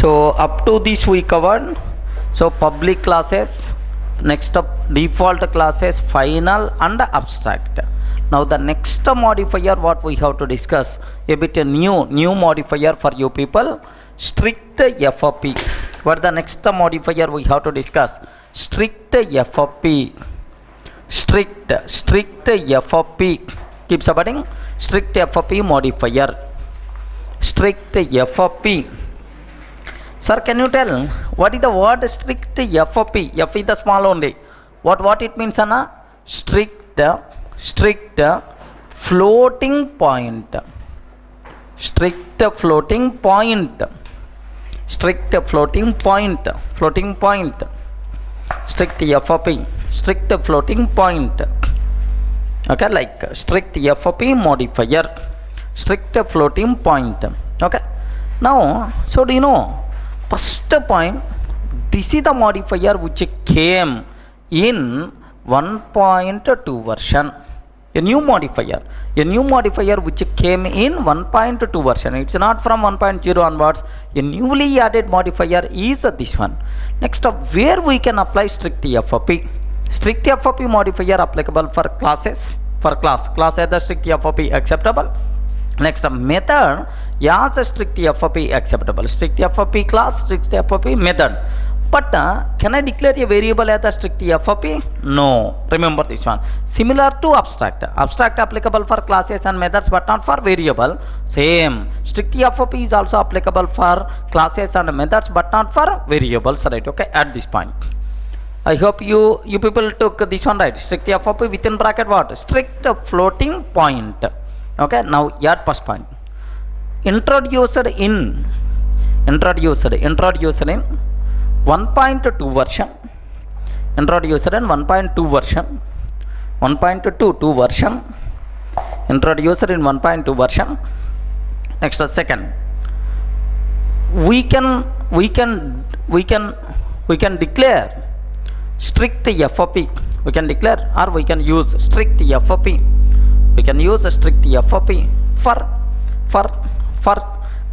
So up to this we covered. So public classes, next up default classes, final and abstract. Now the next modifier what we have to discuss a bit a new modifier for you people, strict FOP. What the next modifier we have to discuss? Strict FOP. Strict FOP. Keep supporting strict FOP modifier. Strict FOP. Sir, can you tell what is the word strict FOP? F is the small only. What it means, Anna? Strict floating point. Strict floating point. Strict floating point. Floating point. Strict FOP. Strict floating point. Okay, like strict FOP modifier. Strict floating point. Okay. Now, so do you know? First point, this is the modifier which came in 1.2 version. A new modifier which came in 1.2 version. It's not from 1.0 onwards. A newly added modifier is this one. Next up, where we can apply strict FOP. Strict FOP modifier applicable for classes. For class as the strict FOP acceptable. Next method, yes, strict FOP acceptable. Strict FOP class, strict FOP method. But can I declare a variable as the strict FOP? No. Remember this one. Similar to abstract. Abstract applicable for classes and methods but not for variable. Same. Strict FOP is also applicable for classes and methods but not for variables. Right? Okay. At this point. I hope you people took this one right. Strict FOP within bracket what? Strict floating point. Okay, now yet first point. Introduced in 1.2 version. Introduced in 1.2 version. 1.2 version. Introduced in 1.2 version. Next second. We can declare strict FOP. We can declare or we can use strict FOP. We can use a strict FOP for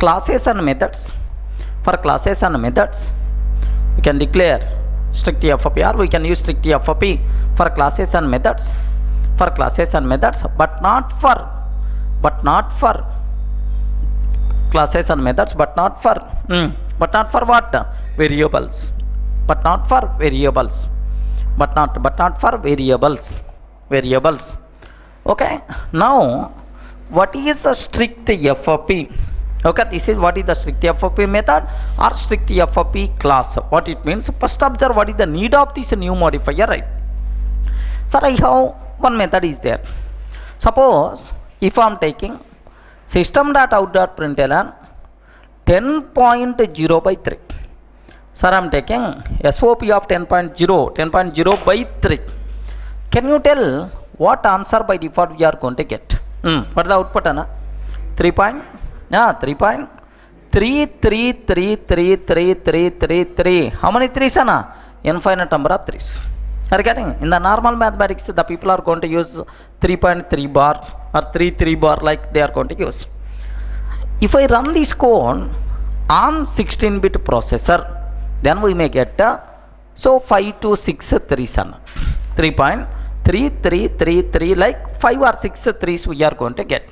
classes and methods. For classes and methods, we can declare strict FOP, or we can use strict FOP for classes and methods. For classes and methods, but not for classes and methods, but not for what? Variables. But not for variables. But not for variables. Variables. Okay, now what is a strict FOP? Okay, this is what is the strict FOP method or strict FOP class. What it means? First observe what is the need of this new modifier, right? Sir, I have one method is there. Suppose if I am taking system.out.println 10.0 by 3. Sir, I am taking SOP of 10.0 by 3. Can you tell what answer by default we are going to get? What is the output, Anna? 3.33333333. How many threes, Anna? Infinite number of threes. Are you getting? In the normal mathematics, the people are going to use 3.3 bar or 3 bar like they are going to use. If I run this code on 16-bit processor, then we may get 5 to 6 threes, Anna. 3.3333 like 5 or 6 threes we are going to get.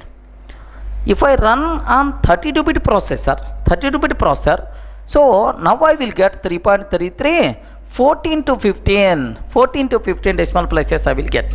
If I run on 32-bit processor, so now I will get 3.33, 14 to 15 decimal places I will get.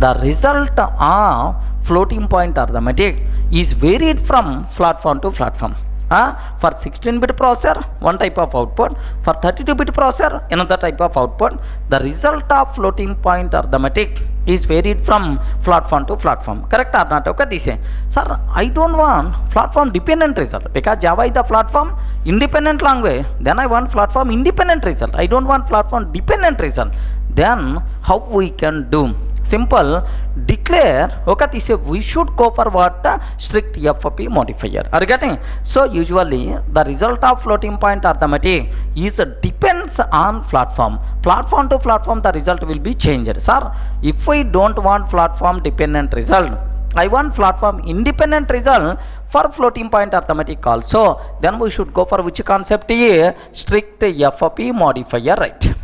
The result of floating point arithmetic is varied from platform to platform. For 16-bit processor, one type of output. For 32-bit processor, another type of output. The result of floating point arithmetic is varied from platform to platform. Correct or not? Okay, this is. Sir, I don't want platform dependent result because Java is the platform independent language. Then I want platform independent result. I don't want platform dependent result. Then how we can do? Simple, declare. Okay, this is we should go for what? Strict FOP modifier. Are you getting? So usually the result of floating point arithmetic is depends on platform. Platform to platform the result will be changed. Sir, if we don't want platform dependent result, I want platform independent result for floating point arithmetic also. Then we should go for which concept here? Strict FOP modifier, right?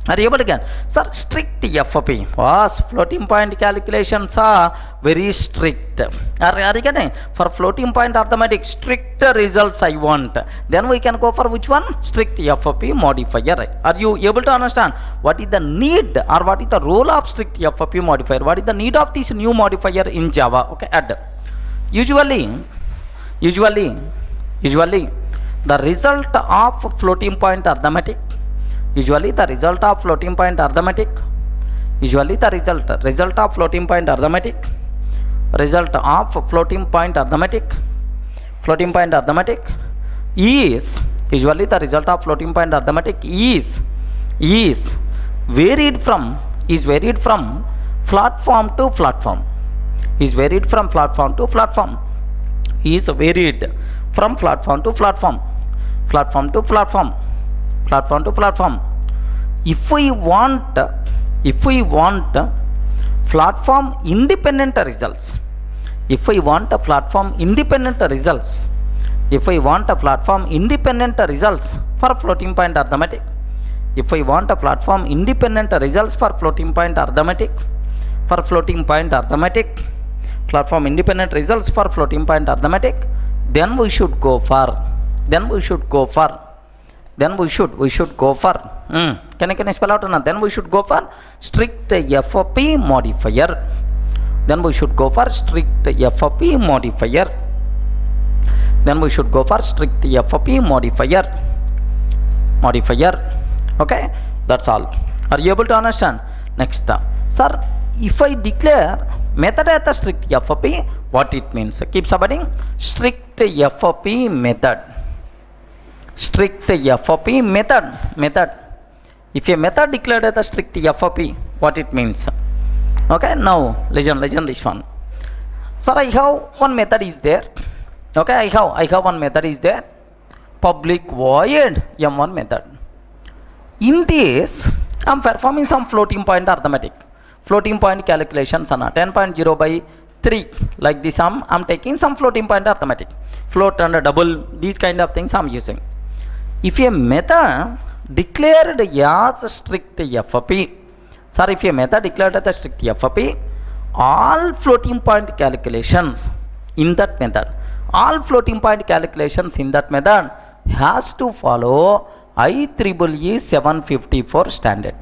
Are you able to get? Sir, strict FOP was floating point calculations are very strict. Are you getting? For floating point arithmetic, strict results I want. Then we can go for which one? Strict FOP modifier, right? Are you able to understand what is the need or what is the role of strict FOP modifier? What is the need of this new modifier in Java? Okay, add. Usually, the result of floating point arithmetic. Usually the result of floating point arithmetic is varied from platform to platform. Is varied from platform to platform. Is varied from platform to platform. Platform to platform. Platform to platform. If we want platform independent results, if we want a platform independent results for floating point arithmetic, platform independent results for floating point arithmetic, then we should go for can I spell out now? Then we should go for strict FOP modifier. Okay, that's all. Are you able to understand? Next, sir, if I declare method as a strict FOP, what it means? Keep subheading strict FOP method. Strict FOP method. If a method declared as a strict FOP, what it means? Okay, now listen this one. Sir, I have one method is there. Okay, I have one method is there. Public void M1 method. In this, I am performing some floating point arithmetic. Floating point calculations on 10.0 by 3. Like this, I am taking some floating point arithmetic. Float and double, these kind of things I am using. If a method declared as a strict FOP, all floating point calculations in that method, has to follow IEEE 754 standard.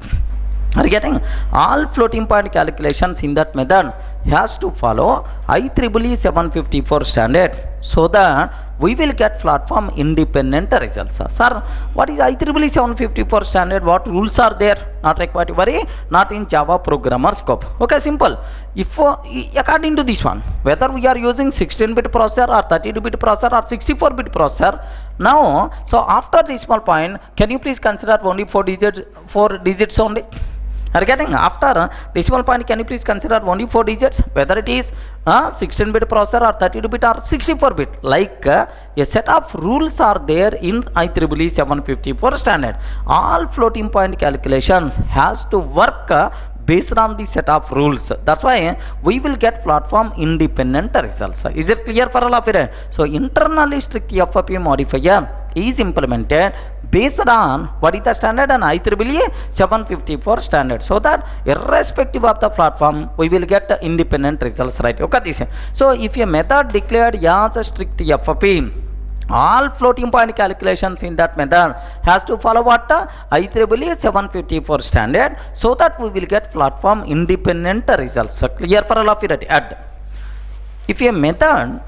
Are you getting? All floating point calculations in that method has to follow IEEE 754 standard, so that we will get platform independent results. Sir, what is IEEE 754 standard? What rules are there? Not required to worry, not in Java programmer scope. Okay, simple. If according to this one, whether we are using 16-bit processor or 32-bit processor or 64-bit processor, now, so after decimal point, can you please consider only 4 digits only? Are you getting? After decimal point, can you please consider only 4 digits, whether it is 16-bit processor or 32-bit or 64-bit. Like a set of rules are there in IEEE 754 standard. All floating point calculations has to work based on the set of rules. That's why we will get platform independent results. Is it clear for all of you? So internally strict FOP modifier is implemented based on what is the standard and IEEE 754 standard, so that irrespective of the platform we will get independent results, right? Okay, this. So if a method declared as a strict FOP, all floating point calculations in that method has to follow what? IEEE 754 standard, so that we will get platform independent results. So clear for all of you, right? Add. If a method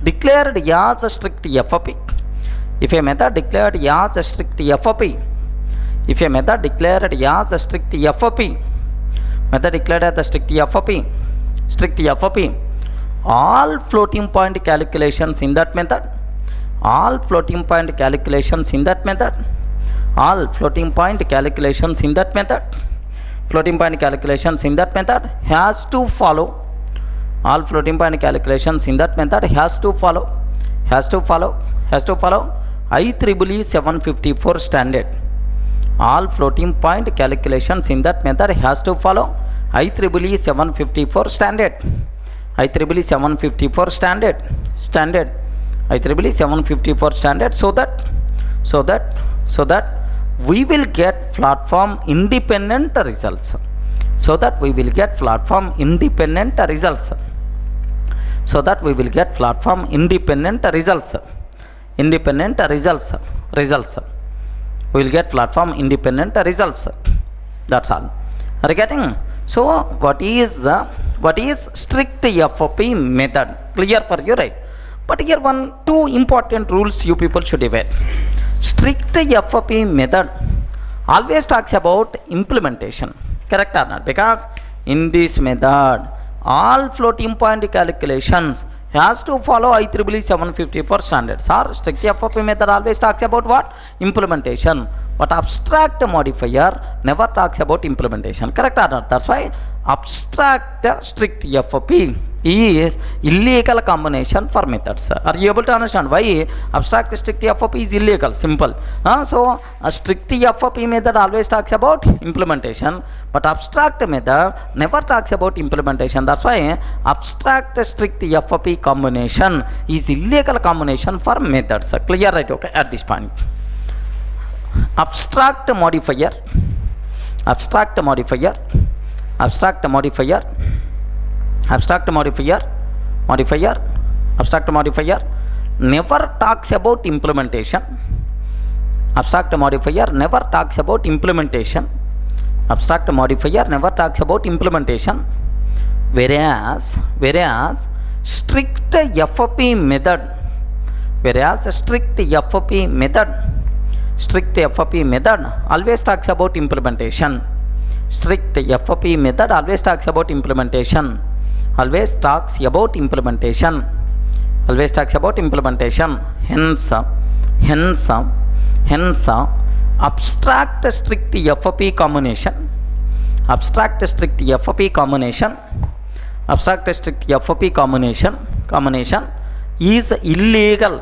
declared as a strict FOP, if a method declared as a strict FOP, all floating point calculations in that method, has to follow. All floating point calculations in that method has to follow IEEE 754 standard. All floating point calculations in that method has to follow IEEE 754 standard. IEEE 754 standard. IEEE 754 standard, so that we will get platform independent results. So that we will get platform independent results. So that we will get platform independent results. Results. We will get platform independent results. That's all. Are you getting? So what is strict FOP method? Clear for you, right? But here two important rules you people should aware. Strict FOP method always talks about implementation. Correct or not? Because in this method, all floating point calculations has to follow IEEE 754 standards. Or strict FOP method always talks about what? Implementation. But abstract modifier never talks about implementation. Correct or not? That's why abstract strict FOP is illegal combination for methods. Are you able to understand why abstract strict FOP is illegal? Simple. So a strict FOP method always talks about implementation, but abstract method never talks about implementation. That's why abstract strict FOP combination is illegal combination for methods. Clear, right? Okay, at this point. Abstract modifier never talks about implementation. Abstract modifier never talks about implementation. Whereas strict FOP method always talks about implementation. Strict FOP method always talks about implementation. Hence, abstract strict FOP combination is illegal.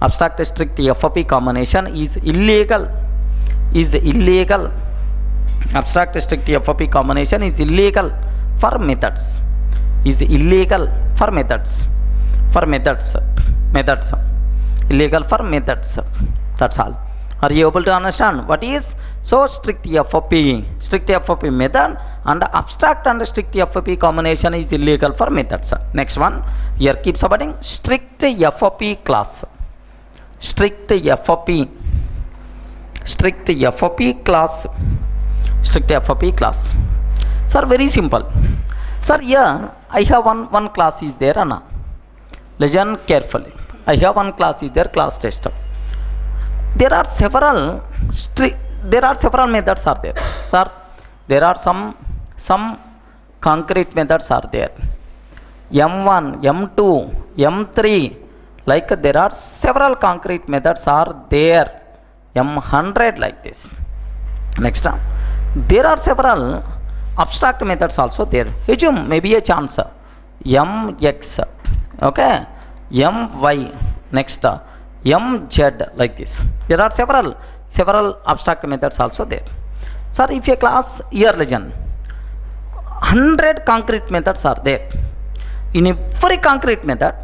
Abstract strict FOP combination is illegal. Abstract strict FOP combination is illegal for methods. Illegal for methods. That's all. Are you able to understand what is? So strict FOP method and abstract and strict FOP combination is illegal for methods. Next one, here keep submitting strict FOP class. Strict FOP class. Sir, very simple. Sir, here I have one class is there, Anna. Listen carefully. I have one class is there, class tester. There are several methods are there. Sir, there are some concrete methods are there. M1, M2, M3, like there are several concrete methods are there. M100 like this. Next one, there are several abstract methods also there. Assume maybe a chance. Mx, okay, My, next Mz like this. There are several abstract methods also there. Sir, if a class here legend 100 concrete methods are there. In every concrete method,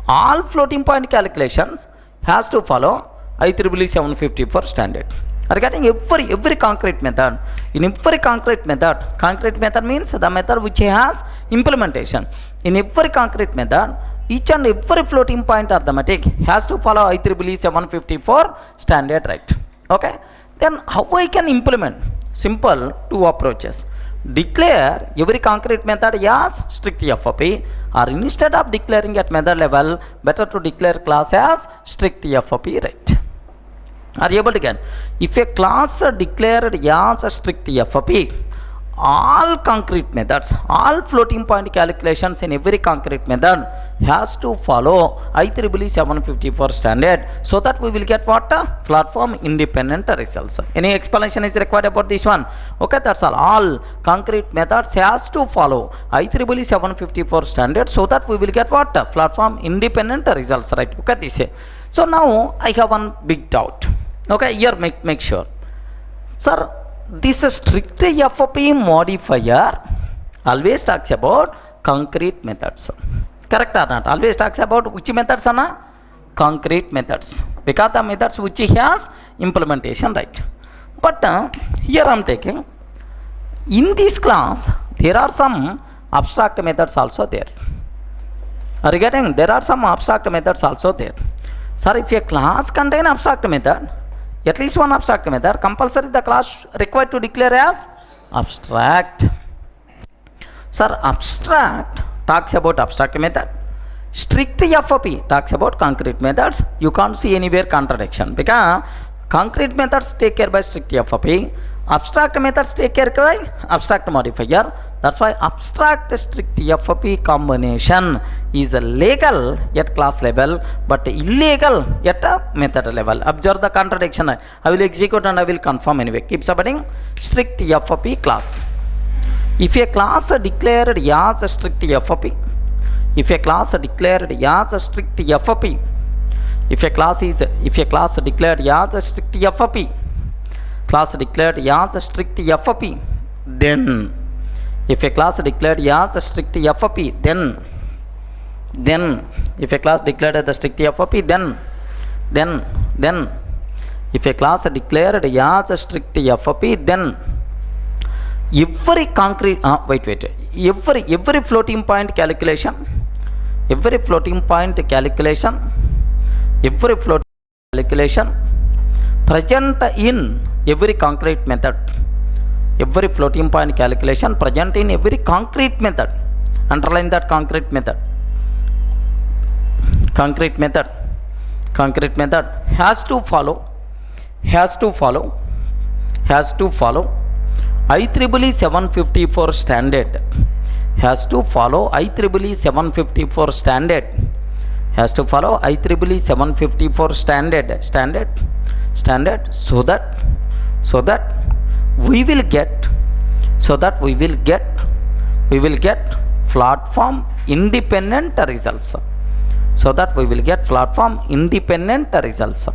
all floating point calculations has to follow IEEE 754 standard. Are getting every concrete method. In every concrete method means the method which has implementation. In every concrete method, each and every floating point arithmetic has to follow IEEE 754 standard, right? Okay. Then how I can implement? Simple, two approaches. Declare every concrete method as strict FOP, or instead of declaring at method level, better to declare class as strict FOP, right? Are you able to get? If a class declared as a strict FOP, all concrete methods, all floating point calculations in every concrete method has to follow IEEE 754 standard, so that we will get what? Platform independent results. Any explanation is required about this one? Okay, that's all. All concrete methods has to follow IEEE 754 standard, so that we will get what? Platform independent results, right? Okay, this. So now I have one big doubt. Okay, here make sure. Sir, this strict FOP modifier always talks about concrete methods. Correct or not? Always talks about which methods, Anna? Concrete methods. Because the methods which he has implementation, right? But here I am taking, in this class, there are some abstract methods also there. Are you getting? There are some abstract methods also there. Sir, if a class contain abstract method, at least one abstract method, compulsory the class required to declare as abstract. Sir, abstract talks about abstract method. Strict FOP talks about concrete methods. You can't see anywhere contradiction because concrete methods take care by strict FOP. Abstract methods take care by abstract modifier. That's why abstract strict FOP combination is legal at class level but illegal at a method level. Observe the contradiction. I will execute and I will confirm anyway. Keep submitting strict FOP class. If a class declared as a strict FOP, if a class declared as a strict FOP, if a class declared as a strict FOP, class declared as a strict FOP, then if a class declared as a strict FOP, then if a class declared as a strict FOP, then if a class declared as a strict FOP, then every concrete every floating point calculation, every floating point calculation present in every concrete method, every floating point calculation present in every concrete method, underline that concrete method has to follow IEEE 754 standard, has to follow IEEE 754 standard, has to follow IEEE 754 standard so that we will get platform independent results, so that we will get platform independent results,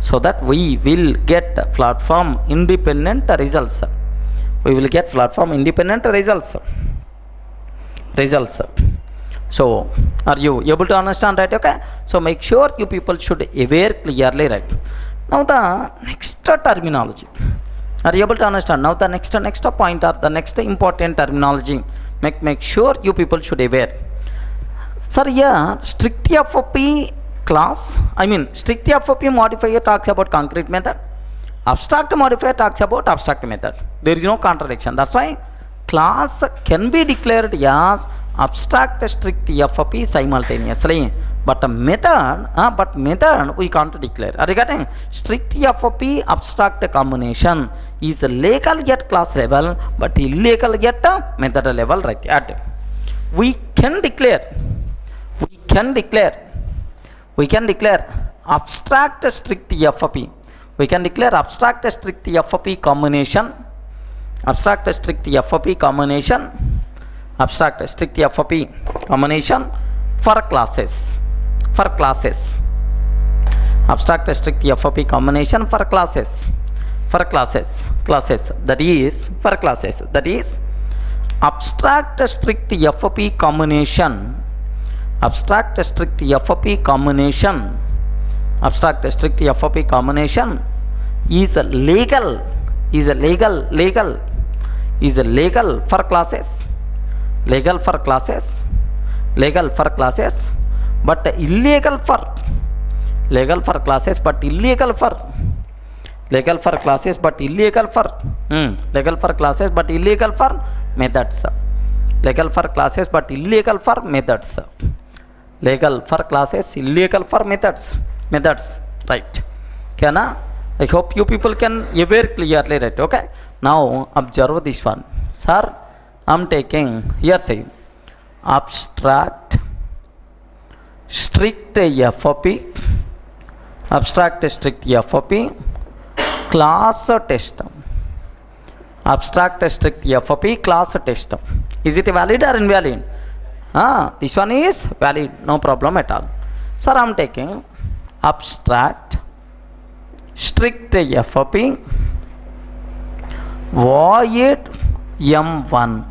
so that we will get platform independent results, we will get platform independent results. So are you able to understand, right? Okay, so make sure you people should aware clearly, right? Now the next terminology, are you able to understand? Now the next point or the next important terminology, make sure you people should aware. Sir, here strict FOP class, strict FOP modifier talks about concrete method, abstract modifier talks about abstract method. There is no contradiction. That's why class can be declared as abstract strict FOP simultaneously, but method we can't declare. Are you getting? Strict FOP abstract combination is legal at class level but illegal at method level, right? We can declare abstract strict FOP. We can declare abstract strict FOP combination, abstract strict FOP combination for classes, abstract strict FOP combination for classes, that is abstract strict FOP combination, abstract strict FOP combination is legal for classes, but illegal for methods, legal for classes but illegal for methods, legal for classes, illegal for methods, right? Can I hope you people can aware clearly, right? Okay, now observe this one. Sir, I'm taking here, say abstract strict FOP, abstract strict FOP class test, abstract strict FOP class test. Is it valid or invalid? This one is valid, no problem at all. Sir, I'm taking abstract strict FOP void m1.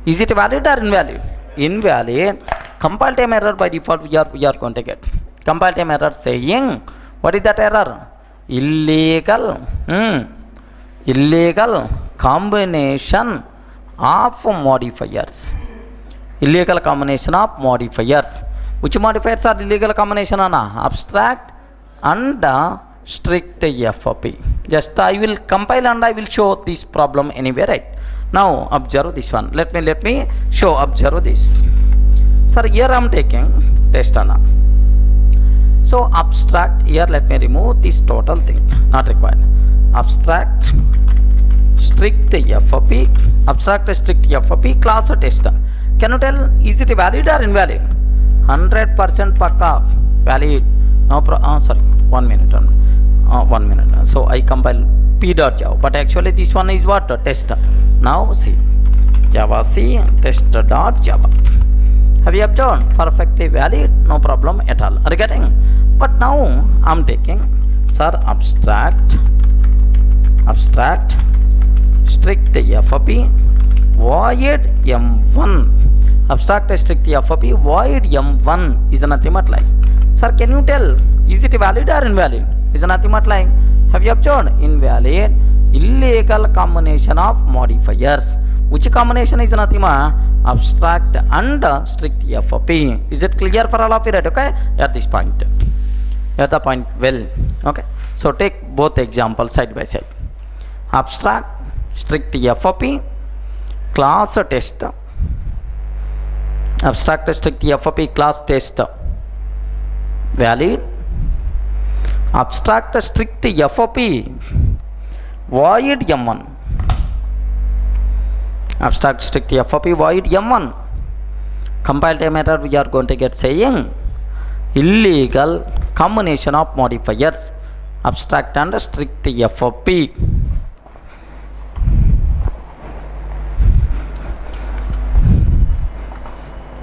Is it valid or invalid? Invalid. Compile time error by default we are going to get. Compile time error saying, what is that error? Illegal combination of modifiers. Illegal combination of modifiers. Which modifiers are illegal combination? Abstract and strict FOP. Just I will compile and I will show this problem anyway, right? Now observe this one. Let me show. Observe this. Sir, here I am taking test ana. So abstract, here let me remove this total thing, not required. Abstract strict FOP, abstract strict FOP class test. Can you tell, is it valid or invalid? 100% pakka valid. No sorry, 1 minute. 1 minute. So I compile p.java, but actually this one is what? Test. Now see, java c test.java. Have you observed? Perfectly valid, no problem at all. Are you getting? But now I am taking, sir, abstract strict FOP void m1. Abstract strict FOP void m1 is nothing but like. Sir, can you tell, is it valid or invalid? Is nothing but like. Have you observed? Invalid. Illegal combination of modifiers. Which combination is nothing but abstract and strict FOP. Is it clear for all of you, right? Okay, at this point. At the point, well, okay. So take both examples side by side. Abstract strict FOP class test. Abstract strict FOP class test valid. Abstract strict FOP void m1. Abstract strict FOP void m1. Compile time error we are going to get saying illegal combination of modifiers, abstract and strict FOP.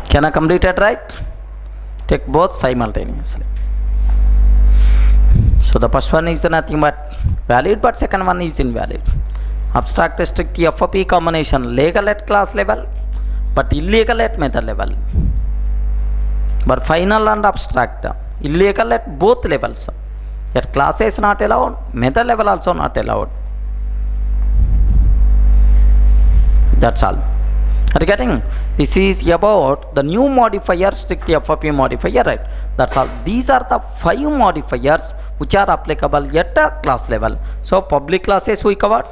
Can I complete it, right? Take both simultaneously. So the first one is nothing but valid, but second one is invalid. Abstract strict FOP combination legal at class level, but illegal at method level. But final and abstract illegal at both levels. At class is not allowed, method level also not allowed. That's all. Are you getting? This is about the new modifier, strict FOP modifier, right? That's all. These are the 5 modifiers which are applicable at class level. So public classes we covered,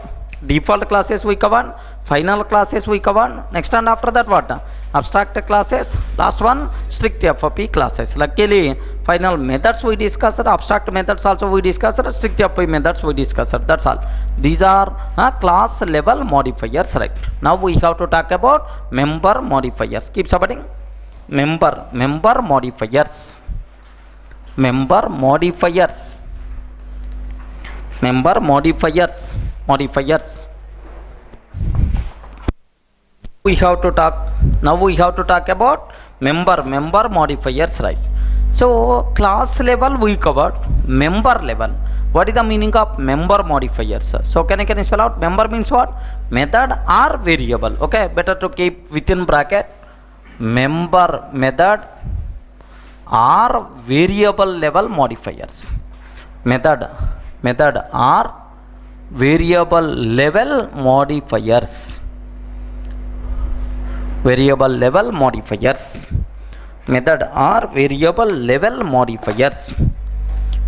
default classes we covered, final classes we covered. Next and after that what? Abstract classes. Last one, strict FOP classes. Luckily final methods we discussed, abstract methods also we discussed, strict FOP methods we discussed. That's all. These are class level modifiers, right? Now we have to talk about member modifiers. Keep supporting. Member modifiers. Member modifiers. Member modifiers. Modifiers. We have to talk. Now we have to talk about member modifiers, right? So class level we covered. Member level. What is the meaning of member modifiers? So can I spell out? Member means what? Method or variable. Okay, better to keep within bracket. Member method or variable level modifiers. Method or variable level modifiers. Variable level modifiers. Method or variable level modifiers.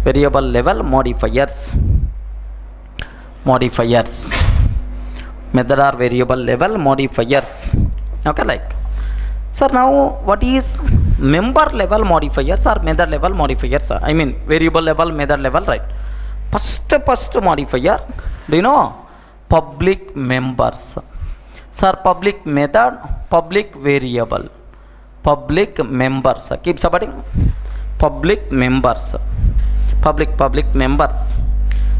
Variable level modifiers. Modifiers. Method or variable level modifiers. Okay, like. So now what is member level modifiers or method level modifiers? I mean variable level, method level, right? First modifier, do you know? Public members. Sir, public method, public variable, public members. Keep supporting. Public members. Public members.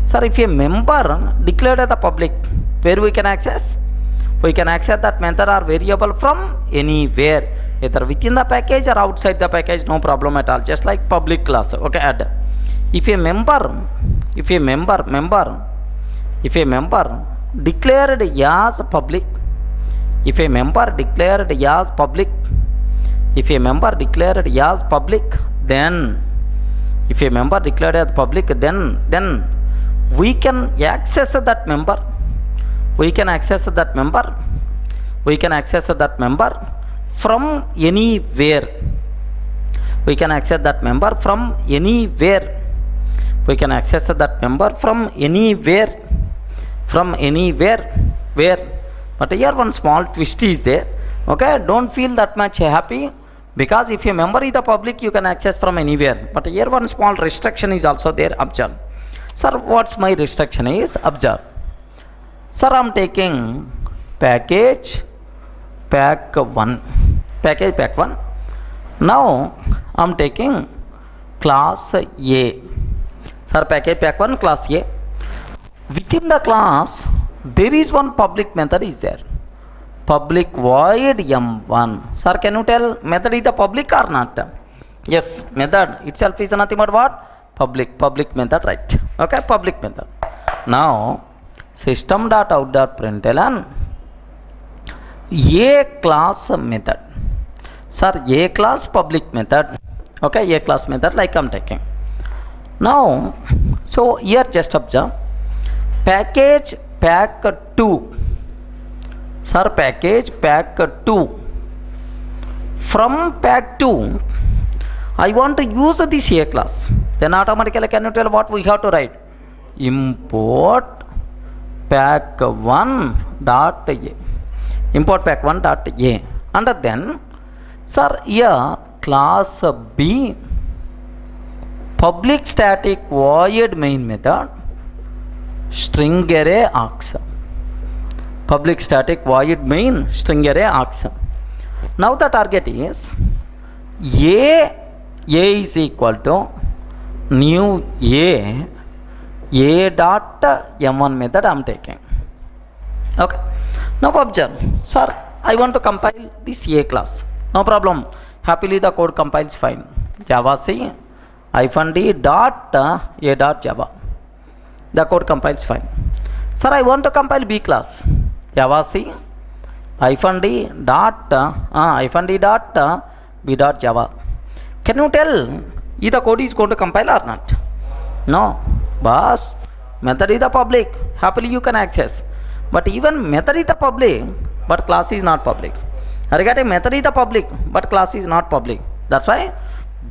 Sir, if a member declared as the public, where we can access? We can access that method or variable from anywhere, either within the package or outside the package, no problem at all. Just like public class. Okay, add. If a member declared as public, if a member declared as public, if a member declared as public, then if a member declared as public, then we can access that member, we can access that member, we can access that member from anywhere, we can access that member from anywhere, we can access that member from anywhere, where. But here one small twist is there. Okay, don't feel that much happy, because if a member is the public, you can access from anywhere. But here one small restriction is also there. Observe. Sir, what's my restriction is? Observe. Sir, I'm taking package pack 1. Package pack 1. Now I'm taking class A. Sir, package pack 1 class A. Within the class, there is one public method is there. Public void M1. Sir, can you tell method is the public or not? Yes, method itself is nothing but what? Public method, right? Okay, public method. Now, system.out.println A class method. Sir, A class public method. Okay, A class method like I'm taking. Now, so here just observe. Package pack 2. Sir, package pack 2. From pack 2, I want to use this A class. Then automatically can you tell what we have to write? Import pack 1 dot A. Import pack 1 dot A. And then, sir, here class B, public static void main method, string array args. Public static void main string array args. Now the target is A is equal to new A dot M1 method I am taking. Okay. Now observe, sir, I want to compile this A class. No problem. Happily the code compiles fine. Java C -d dot A dot Java. The code compiles fine. Sir, I want to compile B class. Java C -d dot B dot Java. Can you tell if the code is going to compile or not? No. Boss, method is the public. Happily you can access. But even method is the public, but class is not public. Regarding method is the public, but class is not public. That's why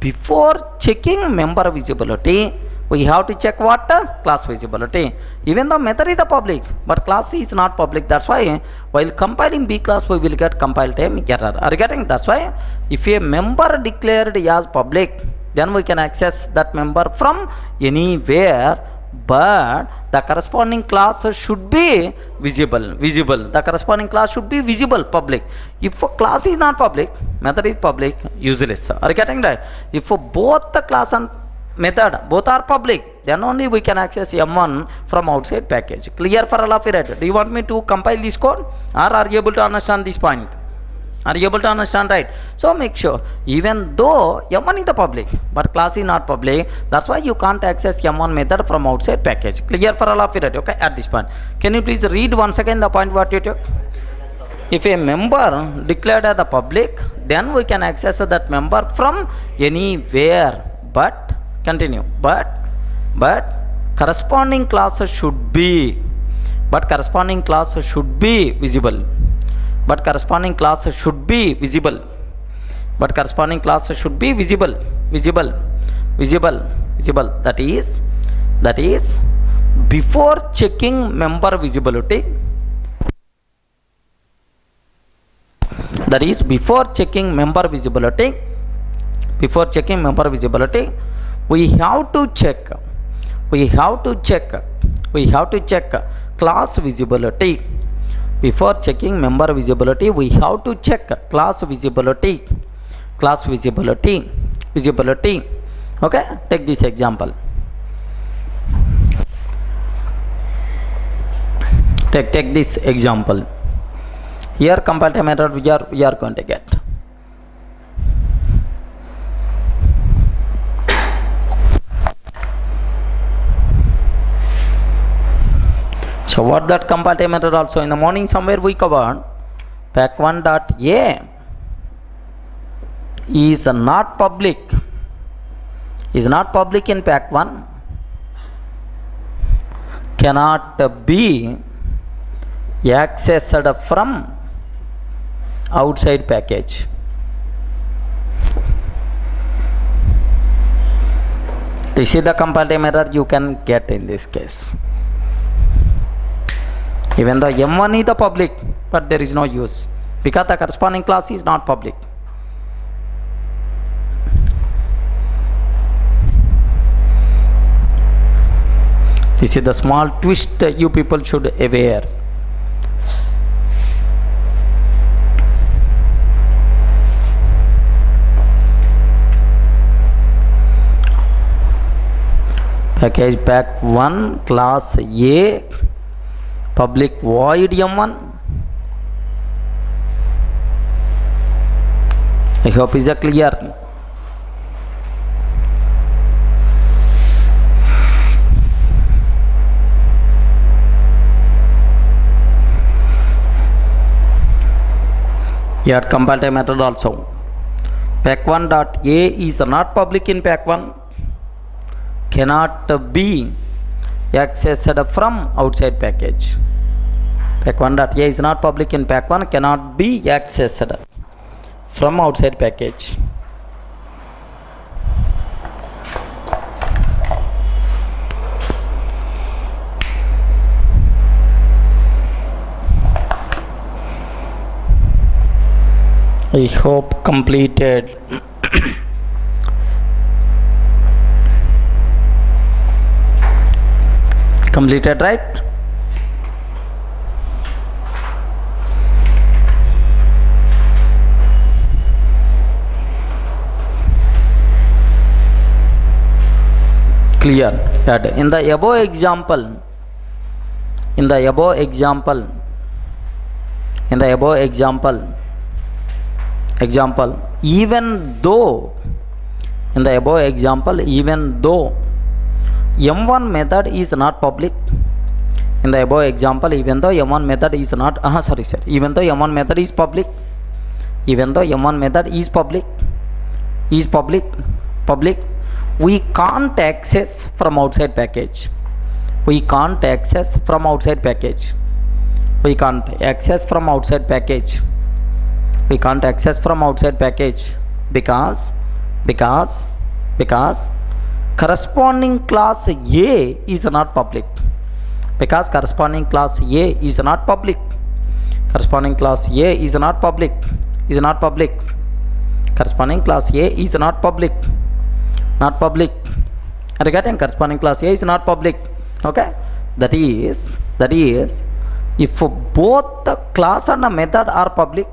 before checking member visibility, we have to check what? Class visibility. Even though method is the public, but class is not public. That's why while compiling B class, we will get compile time error. Are you getting? That's why if a member declared as public, then we can access that member from anywhere, but the corresponding class should be visible. The corresponding class should be visible, public. If a class is not public, method is public, useless. Are you getting that? If both the class and method both are public, then only we can access M1 from outside package. Clear for all of you, right? Do you want me to compile this code, or are you able to understand this point? Are you able to understand, right? So make sure, even though M1 is the public, but class is not public, that's why you can't access M1 method from outside package. Clear for all of you, right? Okay, at this point, can you please read once again the point what you took? If a member declared as the public, then we can access that member from anywhere, but continue, but corresponding class should be visible. But corresponding class should be visible. That is before checking member visibility. Before checking member visibility, we have to check class visibility. Before checking member visibility, we have to check class visibility. Okay, take this example. Take this example. Here compile time error we are going to get. So what that comparative method also in the morning somewhere we covered, pack1 dot a is not public, is not public in pack1, cannot be accessed from outside package. This is the comparative error you can get in this case. Even though M1 is the public, but there is no use because the corresponding class is not public. This is the small twist you people should aware. Package pack1 class A public void M1. I hope is clear. Here comparative method also. Pack1 dot A is not public in pack1, cannot be accessed from outside package. Pack1 dot A is not public in pack1, cannot be accessed from outside package. I hope completed. Completed, right? Clear that in the above example, even though M1 method is not public, in the above example, even though M1 method is not, even though M1 method is public, we can't access from outside package. We can't access from outside package. Because corresponding class A is not public. Corresponding class A is not public. Corresponding class A is not public. Are you getting? Corresponding class A is not public. Okay, that is if both the class and the method are public,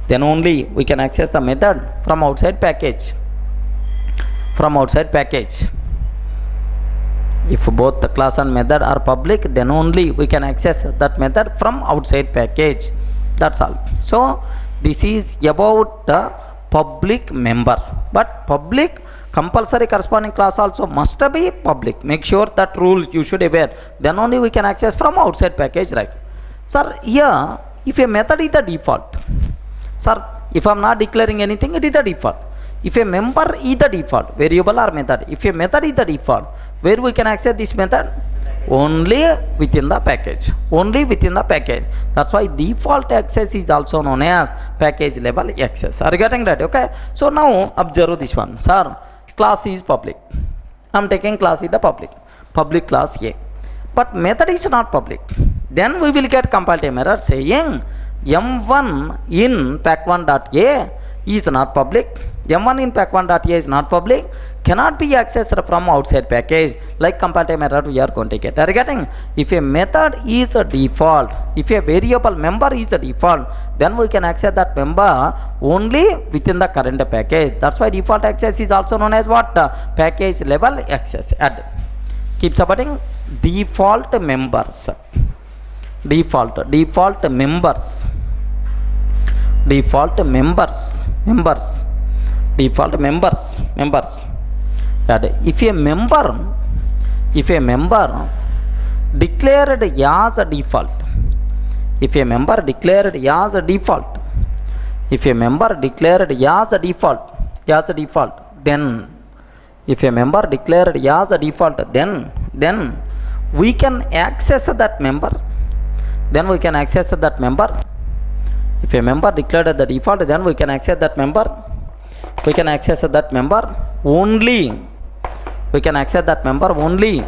then only we can access the method from outside package. If both the class and method are public, then only we can access that method from outside package. That's all. So this is about the public member, but public compulsory corresponding class also must be public. Make sure that rule you should aware. Then only we can access from outside package, right? Sir, here if a method is the default, sir, if I am not declaring anything, it is the default. If a member is the default, variable or method, if a method is the default, where we can access this method? Only within the package. That's why default access is also known as package level access. Are you getting that? Okay. So now observe this one. Sir, class is public. I am taking class is the public class A, but method is not public. Then we will get comparative error saying M1 in pack1.a is not public. M1 in pack1.a is not public, cannot be accessed from outside package. Like comparative method we are going to get. Are you getting? If a method is a default, if a variable member is a default, then we can access that member only within the current package. That's why default access is also known as what? Package level access. Add. Keep supporting default members. Default members. Default members. Default members. That if a member declared as a default, if a member declared as a default, then if a member declared as a default, then we can access that member. If a member declared the default, then we can access that member. We can access that member only. We can access that member only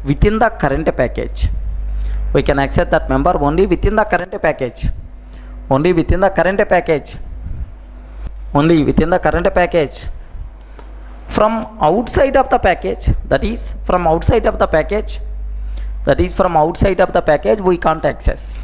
within the current package. We can access that member only within the current package. Only within the current package. From outside of the package, that is from outside of the package, we can't access.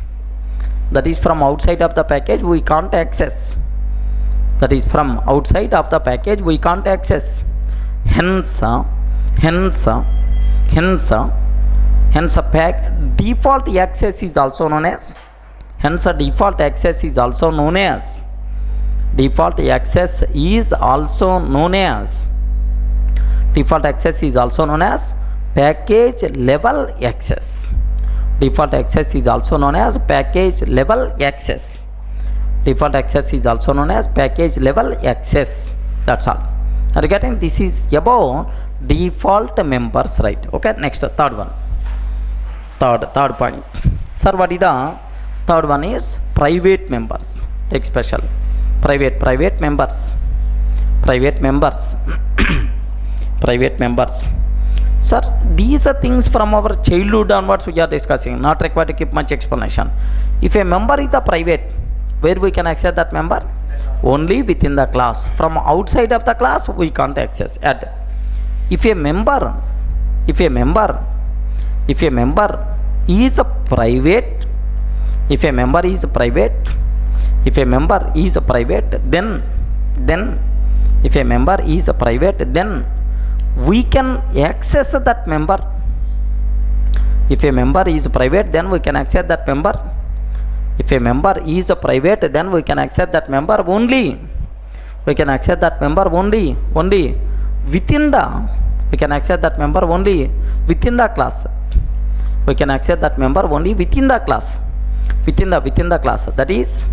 Hence default access is also known as default access is also known as package level access. Default access is also known as package level access. That's all. Are you getting? This is about default members, right? Okay, next third one. Third point. Sir, what is the third one? Is private members. Take special. Private members. Sir, these are things from our childhood onwards we are discussing, not required to keep much explanation. If a member is a private, where we can access that member? Only within the class. From outside of the class we can't access. Add. If a member is a private, then we can access that member. If a member is private, then we can access that member. Only. We can access that member only within the. We can access that member only within the class. Within the class. That is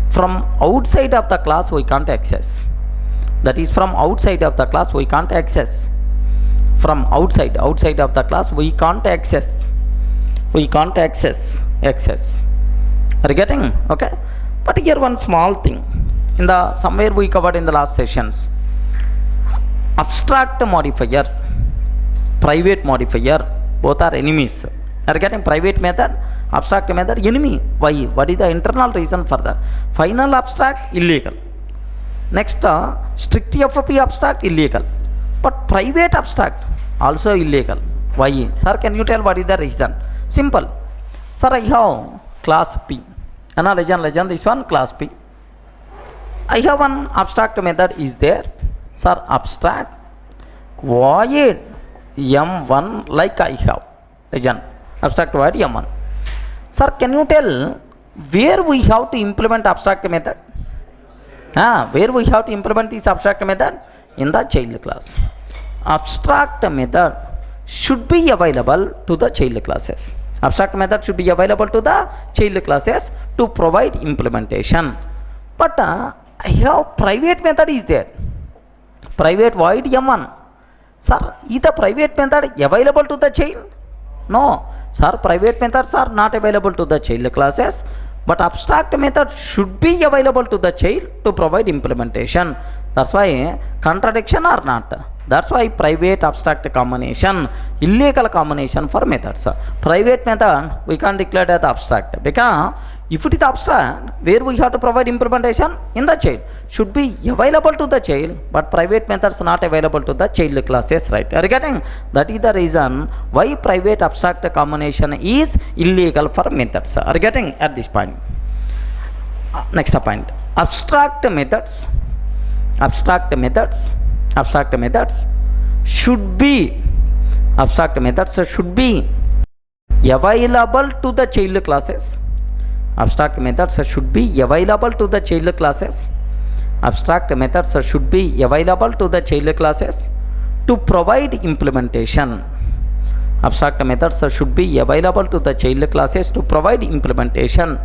from outside of the class we can't access. From outside of the class we can't access. Are you getting? Okay. But here one small thing. Somewhere we covered in the last sessions. Abstract modifier, private modifier, both are enemies. Are you getting? Private method, abstract method, enemy. Why? What is the internal reason for that? Final abstract, illegal. Next, strict FOP abstract, illegal. But private abstract, also illegal. Why? Sir, can you tell what is the reason? Simple. Sir, I have class P. Legend, this one class P. I have one abstract method is there. Sir, abstract void M1 like I have. Legend. Abstract void M1. Sir, can you tell where we have to implement abstract method? Where we have to implement this abstract method? In the child class. Abstract method should be available to the child classes. To provide implementation. But I have private method is there. Private void M1. Sir, is the private method available to the child? No. Sir, private methods are not available to the child classes. But abstract method should be available to the child to provide implementation. That's why contradiction or not. That's why private abstract combination, illegal combination for methods. Private method we can't declare as abstract because If it is abstract, where we have to provide implementation in the child, should be available to the child, but private methods not available to the child classes, right? Are you getting? That is the reason why private abstract combination is illegal for methods. Are you getting at this point? Next point, abstract methods should be available to the child classes. Abstract methods should be available to the child classes. Abstract methods should be available to the child classes to provide implementation. Abstract methods should be available to the child classes to provide implementation.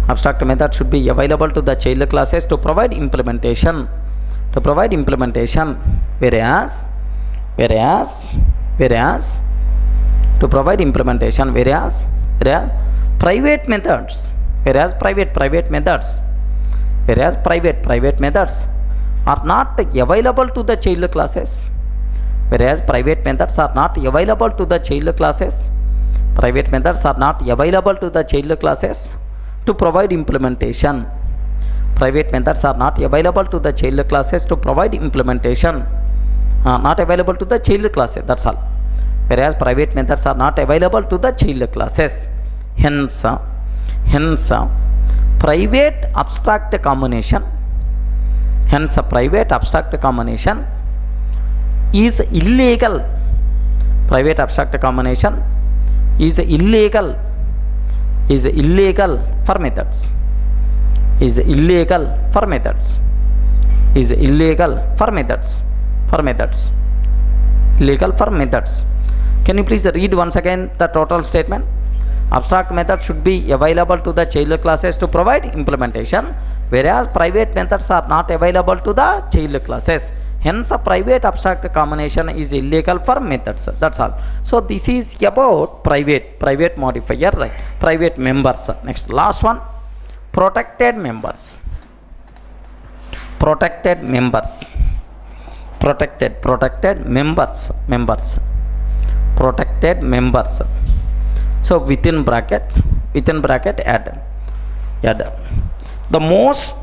Abstract methods should be available to the child classes to provide implementation. Whereas to provide implementation, whereas private methods are not available to the child classes. Whereas private methods are not available to the child classes. Private methods are not available to the child classes to provide implementation. Private methods are not available to the child classes to provide implementation. Not available to the child classes, that's all. Whereas private methods are not available to the child classes. Hence, private abstract combination is illegal. Private abstract combination is illegal for methods. Illegal for methods. Can you please read once again the total statement? Abstract method should be available to the child classes to provide implementation, whereas private methods are not available to the child classes. Hence, a private abstract combination is illegal for methods. That's all. So this is about private modifier, right? Private members. Next, last one, protected members. Protected members. So within bracket add the most,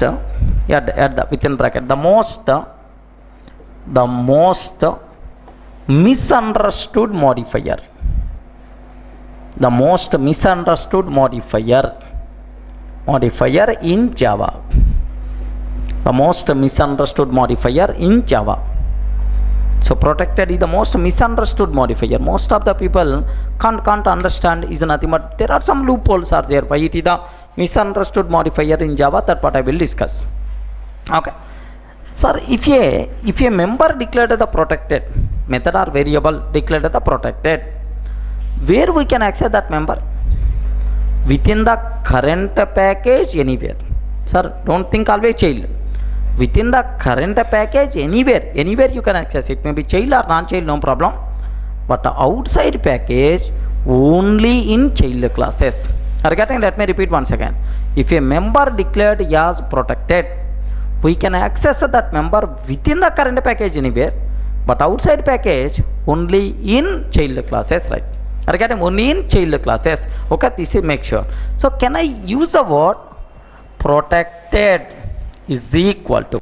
the most misunderstood modifier. The most misunderstood modifier in Java. The most misunderstood modifier in Java. So protected is the most misunderstood modifier. Most of the people can't understand is nothing but there are some loopholes are there. Why it is the misunderstood modifier in Java, that part I will discuss. Okay. Sir, if a member declared the protected, method or variable declared the protected, where we can access that member? Within the current package, anywhere. Sir, don't think always child. Within the current package, anywhere you can access it. Maybe child or non-child, no problem. But outside package, only in child classes. Are you getting? Let me repeat once again. If a member declared as protected, we can access that member within the current package anywhere, but outside package only in child classes, right? Are you getting? Only in child classes. Okay, this is make sure. So can I use the word protected is equal to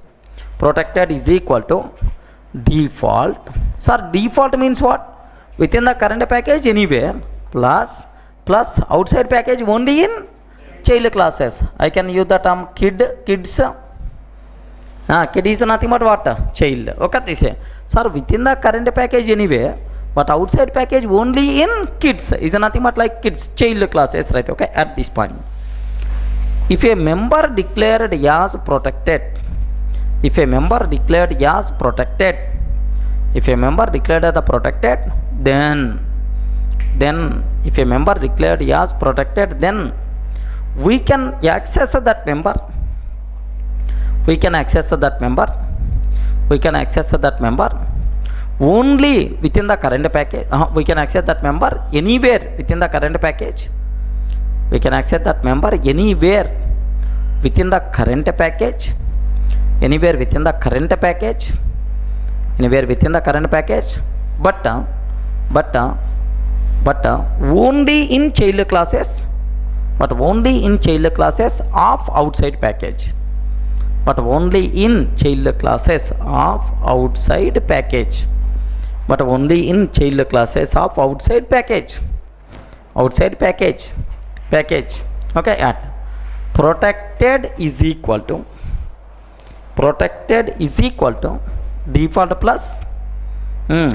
default. Sir, default means what? Within the current package anywhere plus outside package only in child classes. I can use the term kids. Kid is nothing but what? Child. Okay, this is. Sir, within the current package anywhere, but outside package only in kids is nothing but like kids, child classes, right? Okay, at this point. If a member declared as protected, then if a member declared as protected, then we can access that member. We can access that member only within the current package. We can access that member anywhere within the current package. We can access that member anywhere within the current package. But only in child classes. but only in child classes of outside package. But only in child classes of outside package. But only in child classes of outside package. Outside package. Package. Okay, at protected is equal to default plus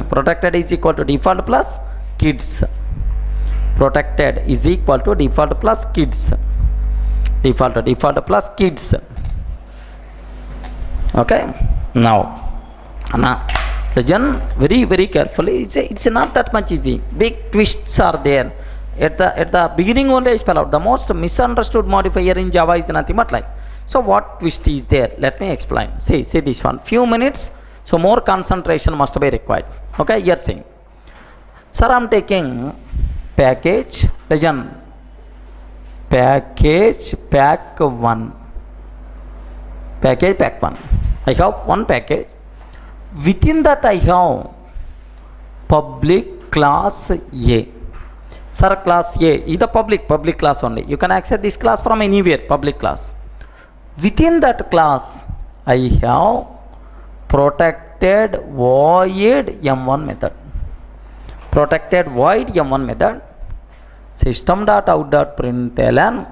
protected is equal to default plus kids. Protected is equal to default plus kids. Default plus kids. Okay, now listen very carefully. It's not that much easy. Big twists are there. At the beginning only I spell out. The most misunderstood modifier in Java is nothing but like. So what twist is there? Let me explain. See this one. Few minutes. So more concentration must be required. Okay, you're saying, sir, I'm taking package. Listen. Package pack 1. Package pack 1. I have one package. Within that I have public class A. Sir, class A is the public class only. You can access this class from anywhere, public class. Within that class I have protected void m1 method. Protected void m1 method. System.out.println.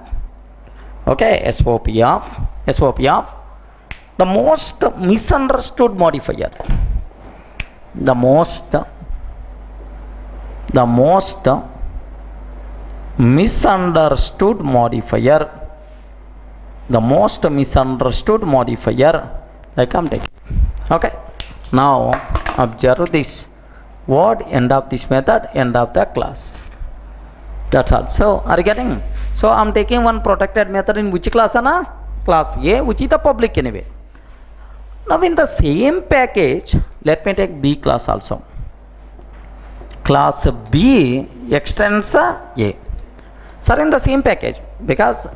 Okay, SOP of the most misunderstood modifier. The most misunderstood modifier. The most misunderstood modifier, like I'm taking. Okay, now observe this. What end of this method? End of the class. That's all. So are you getting? So I'm taking one protected method in which class? Class A, which is the public anyway. Now in the same package, let me take B class also. Class B extends A. Sir, in the same package, because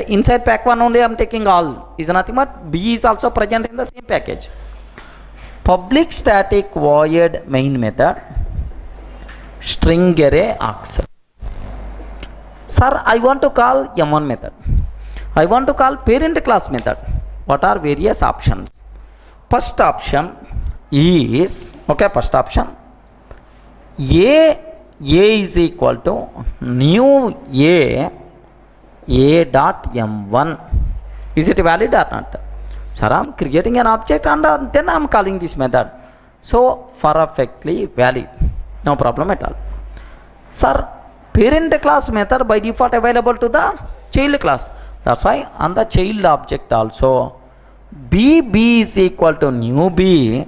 inside pack 1 only I am taking all, is nothing but B is also present in the same package. Public static void main method, string array args. Sir, I want to call m1 method. I want to call parent class method. What are various options? First option is, okay, first option, A is equal to new A dot m1. Is it valid or not? Sir, I am creating an object and then I am calling this method. So perfectly valid. No problem at all. Sir, parent class method by default available to the child class. That's why on the child object also B is equal to new B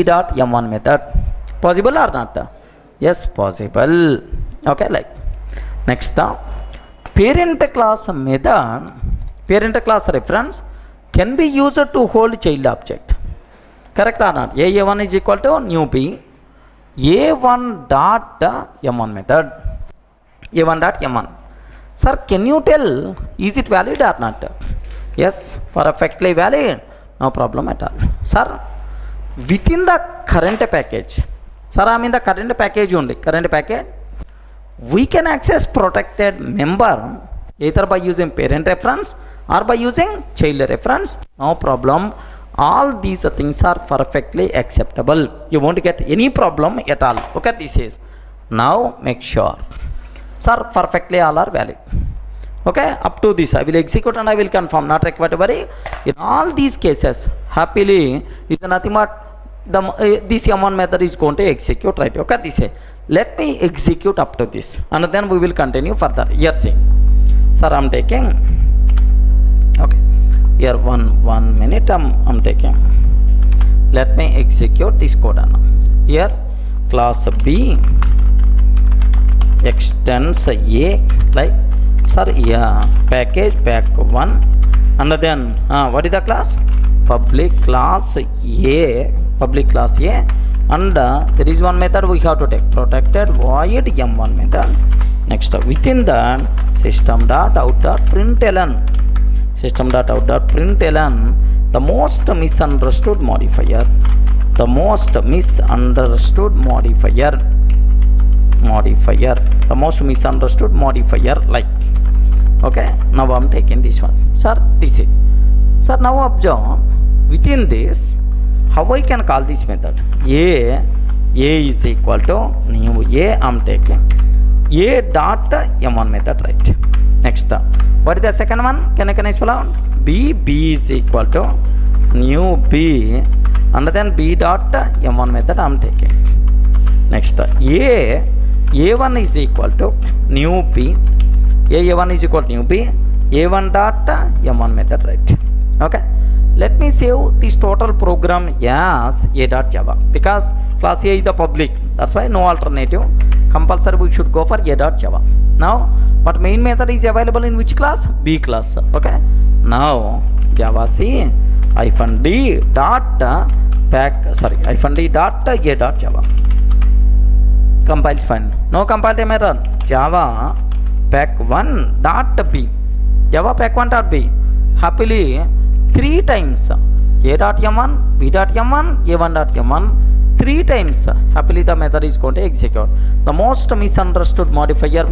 dot m1 method. Possible or not? Yes, possible. Okay, like next parent class method, parent class reference can be used to hold child object. Correct or not? A1 is equal to new B A1 dot m1 method. A1 dot m1. Sir, can you tell, is it valid or not? Yes, perfectly valid. No problem at all. Sir, within the current package, sir, I am in the current package only. Current package, we can access protected member either by using parent reference or by using child reference. No problem. All these things are perfectly acceptable. You won't get any problem at all. Okay, this is. Now make sure. Sir, perfectly all are valid. Okay, up to this I will execute and I will confirm, not required to worry. In all these cases, happily, is nothing but this m1 method is going to execute, right? Okay, this is. Let me execute up to this and then we will continue further. Here see. Sir, I am taking, okay, here one minute I'm taking. Let me execute this code. Here class B extends A, like, sir, yeah, package pack 1 and then what is the class? Public class A and there is one method we have to take, protected void m1 method. Next, within that system.out.println, the most misunderstood modifier, the most misunderstood modifier, like Okay, now I'm taking this one. Sir, this is. Sir, now observe within this, how I can call this method? A is equal to new A I'm taking. A dot M1 method, right? Next, what is the second one? Can I spell out? B is equal to new B, and then B dot M1 method I'm taking. Next, A1 is equal to new B. A1 is equal to new B. A1 dot M1 method, right? Okay. Let me save this total program as A.java because class A is the public. That's why no alternative. Compulsory we should go for A.java. Now, but main method is available in which class? B class. Okay. Now, Java C -d dot -d dot A.java. Compiles fine. No compile method. Java pack1 dot B. Java pack1 dot B. Happily 3 times A.m1, B.m1, A1.m1, 3 times happily the method is going to execute. The most misunderstood modifier,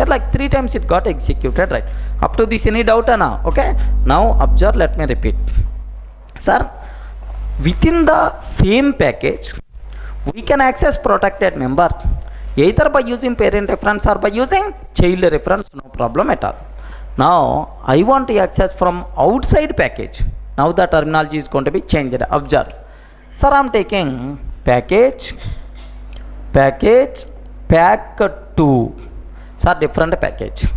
like 3 times it got executed, right? Up to this, any doubt now? Okay. Now observe, let me repeat. Sir, within the same package, we can access protected member either by using parent reference or by using child reference, no problem at all. Now, I want to access from outside package. Now the terminology is going to be changed. Observe. Sir, I am taking package, pack2. Sir, different package.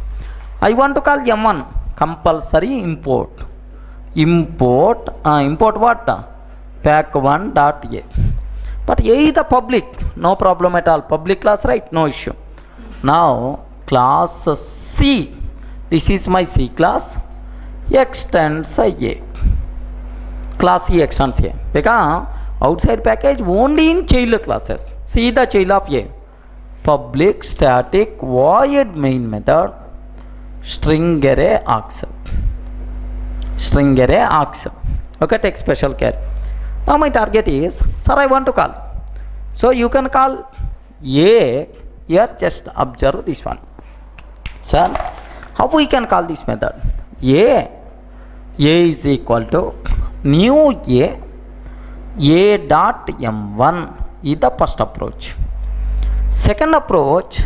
I want to call M1 compulsory import. Import what? pack1.a. But A is the public. No problem at all. Public class, right? No issue. Now, class C. This is my C class, extends A. Class C extends A. Because outside package only in child classes. See the child of A. Public static void main method string array args. String array args. Okay, take special care. Now my target is, sir, I want to call. So you can call A. Here just observe this one. Sir, how we can call this method? A is equal to new A dot M1 is the first approach. Second approach,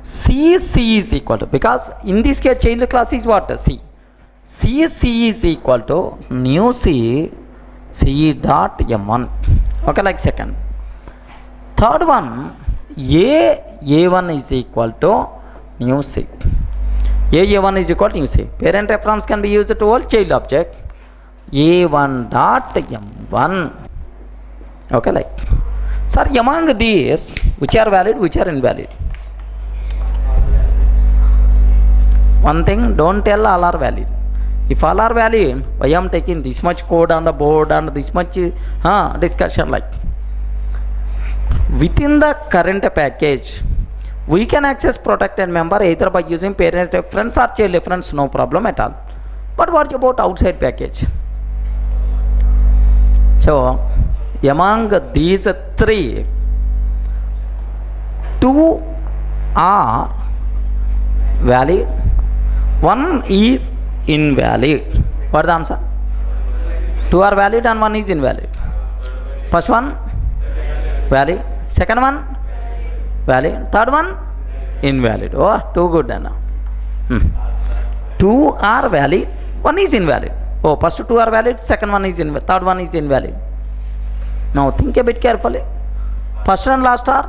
C is equal to, because in this case child class is what? C is equal to new C dot M1. Okay, like second. Third one, A1 is equal to new C. A1 is equal to new C. Parent reference can be used to hold child object. A1 dot M1. Okay, like. Sir, among these, which are valid, which are invalid? One thing, don't tell all are valid. If all are valid, I am taking this much code on the board and this much discussion like. Within the current package, we can access protected member either by using parent reference or child reference, no problem at all. But what about outside package? So, among these 3, 2 are valid, 1 is invalid. What is the answer? 2 are valid and 1 is invalid. First one valid, second one valid, third one invalid. Oh, too good now. 2 are valid, 1 is invalid. Oh, first 2 are valid, second one is invalid, third one is invalid. Now think a bit carefully. First and last are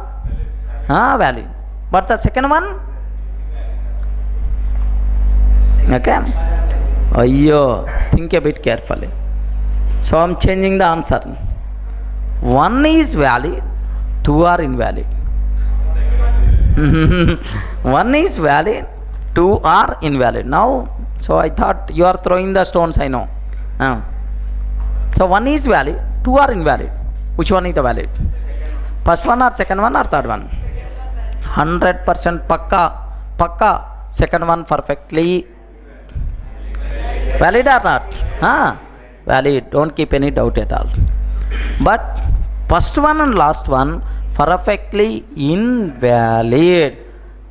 valid, but the second one, okay. Think a bit carefully. So I am changing the answer. 1 is valid, 2 are invalid. 1 is valid, 2 are invalid. Now, so I thought you are throwing the stones, I know. So 1 is valid, 2 are invalid. Which one is the valid? First one or second one or third one? 100% pakka. Second one perfectly valid or not? Valid. Don't keep any doubt at all. But first one and last one perfectly invalid.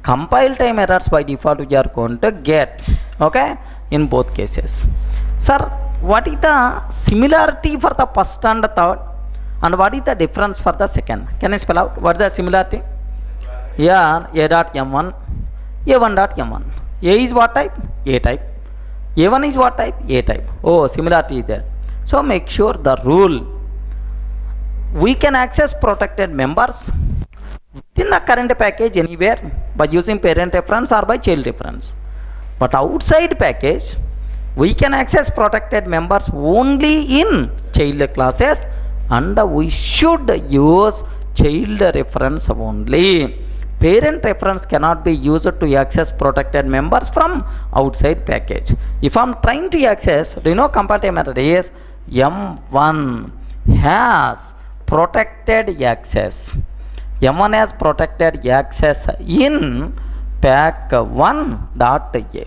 compile time errors by default we are going to get, okay, in both cases. Sir, what is the similarity for the first and the third, and what is the difference for the second? Can I spell out what is the similarity? Here a dot m1, a1 dot m1. A is what type? A type. A1 is what type? A type. Oh, similarity is there. So make sure the rule, we can access protected members within the current package anywhere by using parent reference or by child reference. But outside package, we can access protected members only in child classes, and we should use child reference only. Parent reference cannot be used to access protected members from outside package. If I am trying to access, do you know compile error is M1 has protected access. M1 has protected access in pack1.a.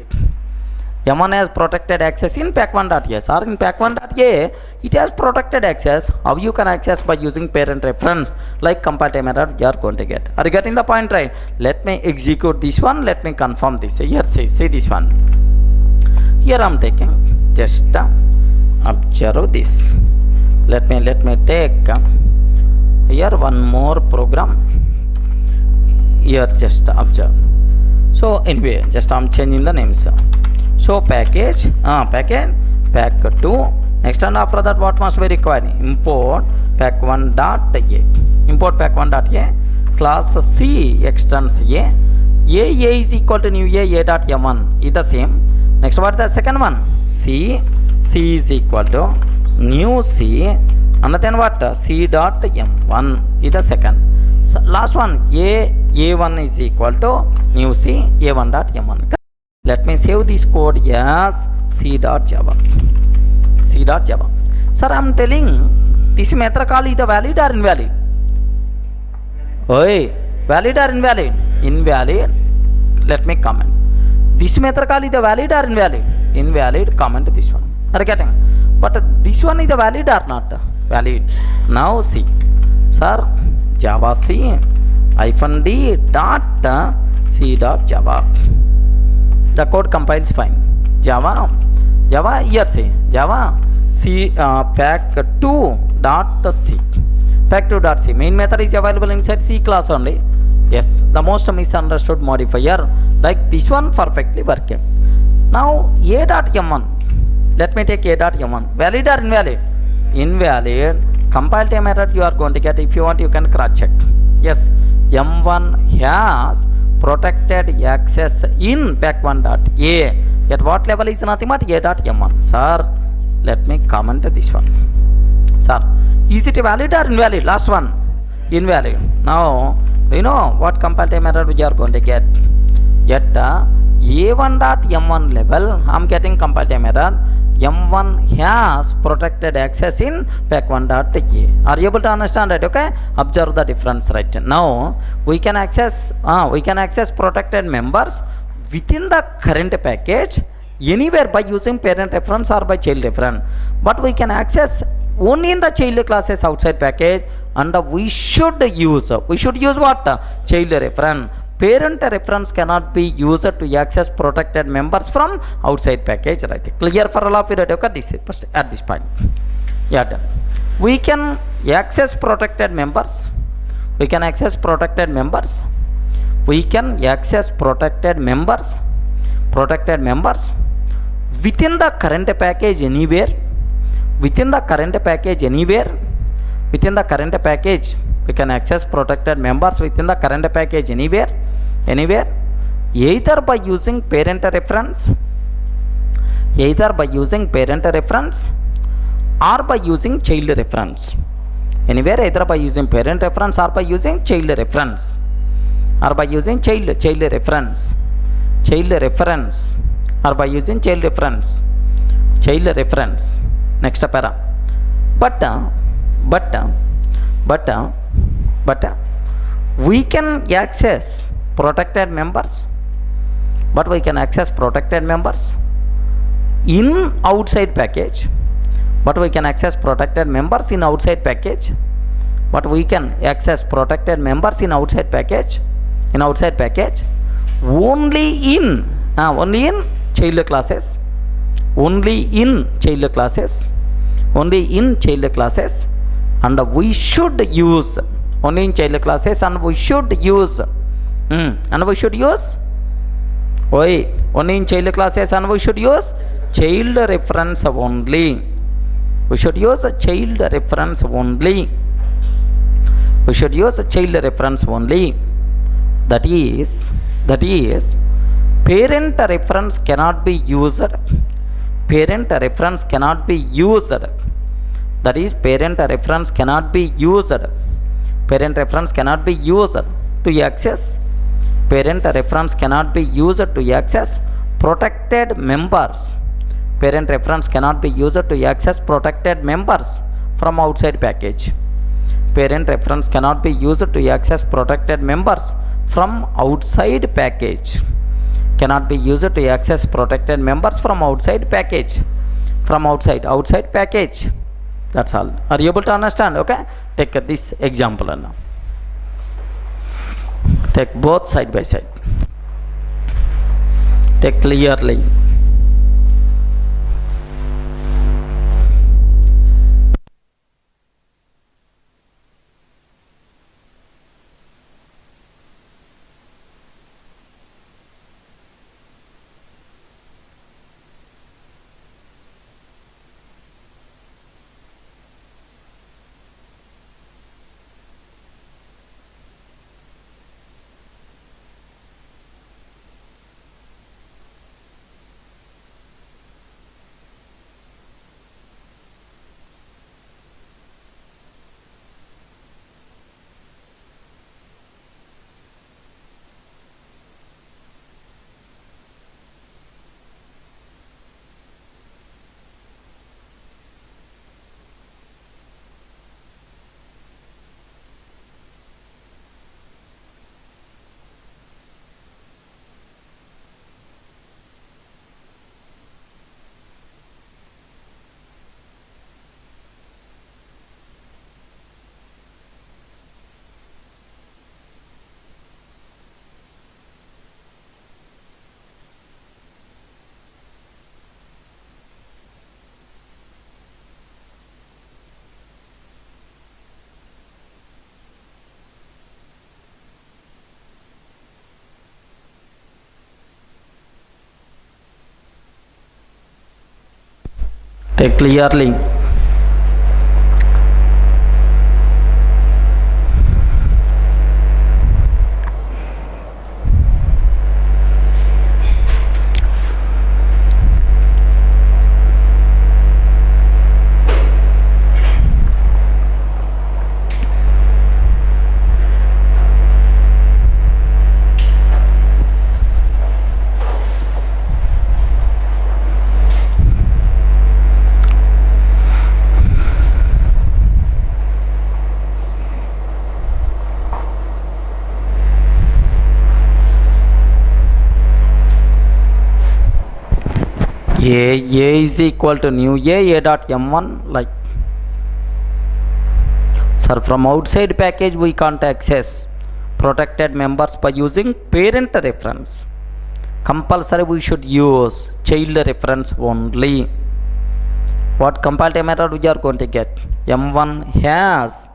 M1 has protected access in pack1.a, or in pack1.a it has protected access. How you can access? By using parent reference, like compile time error you are going to get. Are you getting the point right? Let me execute this one, let me confirm this. Here see this one. Here I am taking, just observe this. Let me take here one more program. Here just observe. So anyway, just I am changing the names. So package pack2. Next and after that what must be required? Import pack1.a. Import pack1.a. Class C extends A. A is equal to new A dot m1 is the same. Next what is the second one? C is equal to new C, and then what? C dot m1 is the second. So last one, A1 is equal to new C A1 dot m1. Let me save this code as C.java. C.java. Sir, I am telling this method call is valid or invalid? Oi, valid or invalid? Invalid. Let me comment. This method call is valid or invalid? Invalid. Comment this one. Are you getting? But this one is valid or not? Valid. Now see, sir, Java C -d dot C dot Java. The code compiles fine. Java here say Java C pack2.c. Pack2.c main method is available inside C class only. Yes, the most misunderstood modifier, like this one perfectly working. Now a.m1. Let me take a.m1. Valid or invalid? Invalid. Compile time error you are going to get. If you want, you can cross check. Yes, m1 has protected access in pack1.a. At what level is nothing but a.m1. Sir, let me comment this one. Sir, is it valid or invalid? Last one, invalid. Now, do you know what compile time error we are going to get? At a1.m1 level, I am getting compile time error. M1 has protected access in pack1.a. Are you able to understand it? Okay, observe the difference right now. We can access protected members within the current package anywhere by using parent reference or by child reference, but we can access only in the child classes outside package, and we should use what? Child reference. Parent reference cannot be used to access protected members from outside package, right? Clear for all of you, right? Okay, this is first at this point. Yeah, done. We can access protected members. We can access protected members. We can access protected members within the current package anywhere. Within the current package anywhere. Within the current package, we can access protected members within the current package anywhere, either by using parent reference, or by using child reference. Anywhere, either by using parent reference or by using child reference, or by using child reference, or by using child reference. Next para. But we can access protected members. In outside package. But we can access protected members in outside package. only in child classes, only in child classes, only in child classes, and we should use only in child classes, and we should use and we should use why only in child classes, and we should use child reference only. We should use a child reference only. We should use a child reference only. That is parent reference cannot be used. Parent reference cannot be used. That is parent reference cannot be used. Parent reference cannot be used to access. Parent reference cannot be used to access protected members. Parent reference cannot be used to access protected members from outside package. Parent reference cannot be used to access protected members from outside package. Cannot be used to access protected members from outside package. From outside package. That's all. Are you able to understand? Okay. Take this example now. Take both side by side. Take clearly. Take clearly. A is equal to new A dot M1 like. Sir, from outside package we can't access protected members by using parent reference. Compulsory we should use child reference only. What comparative method we are going to get? M1 has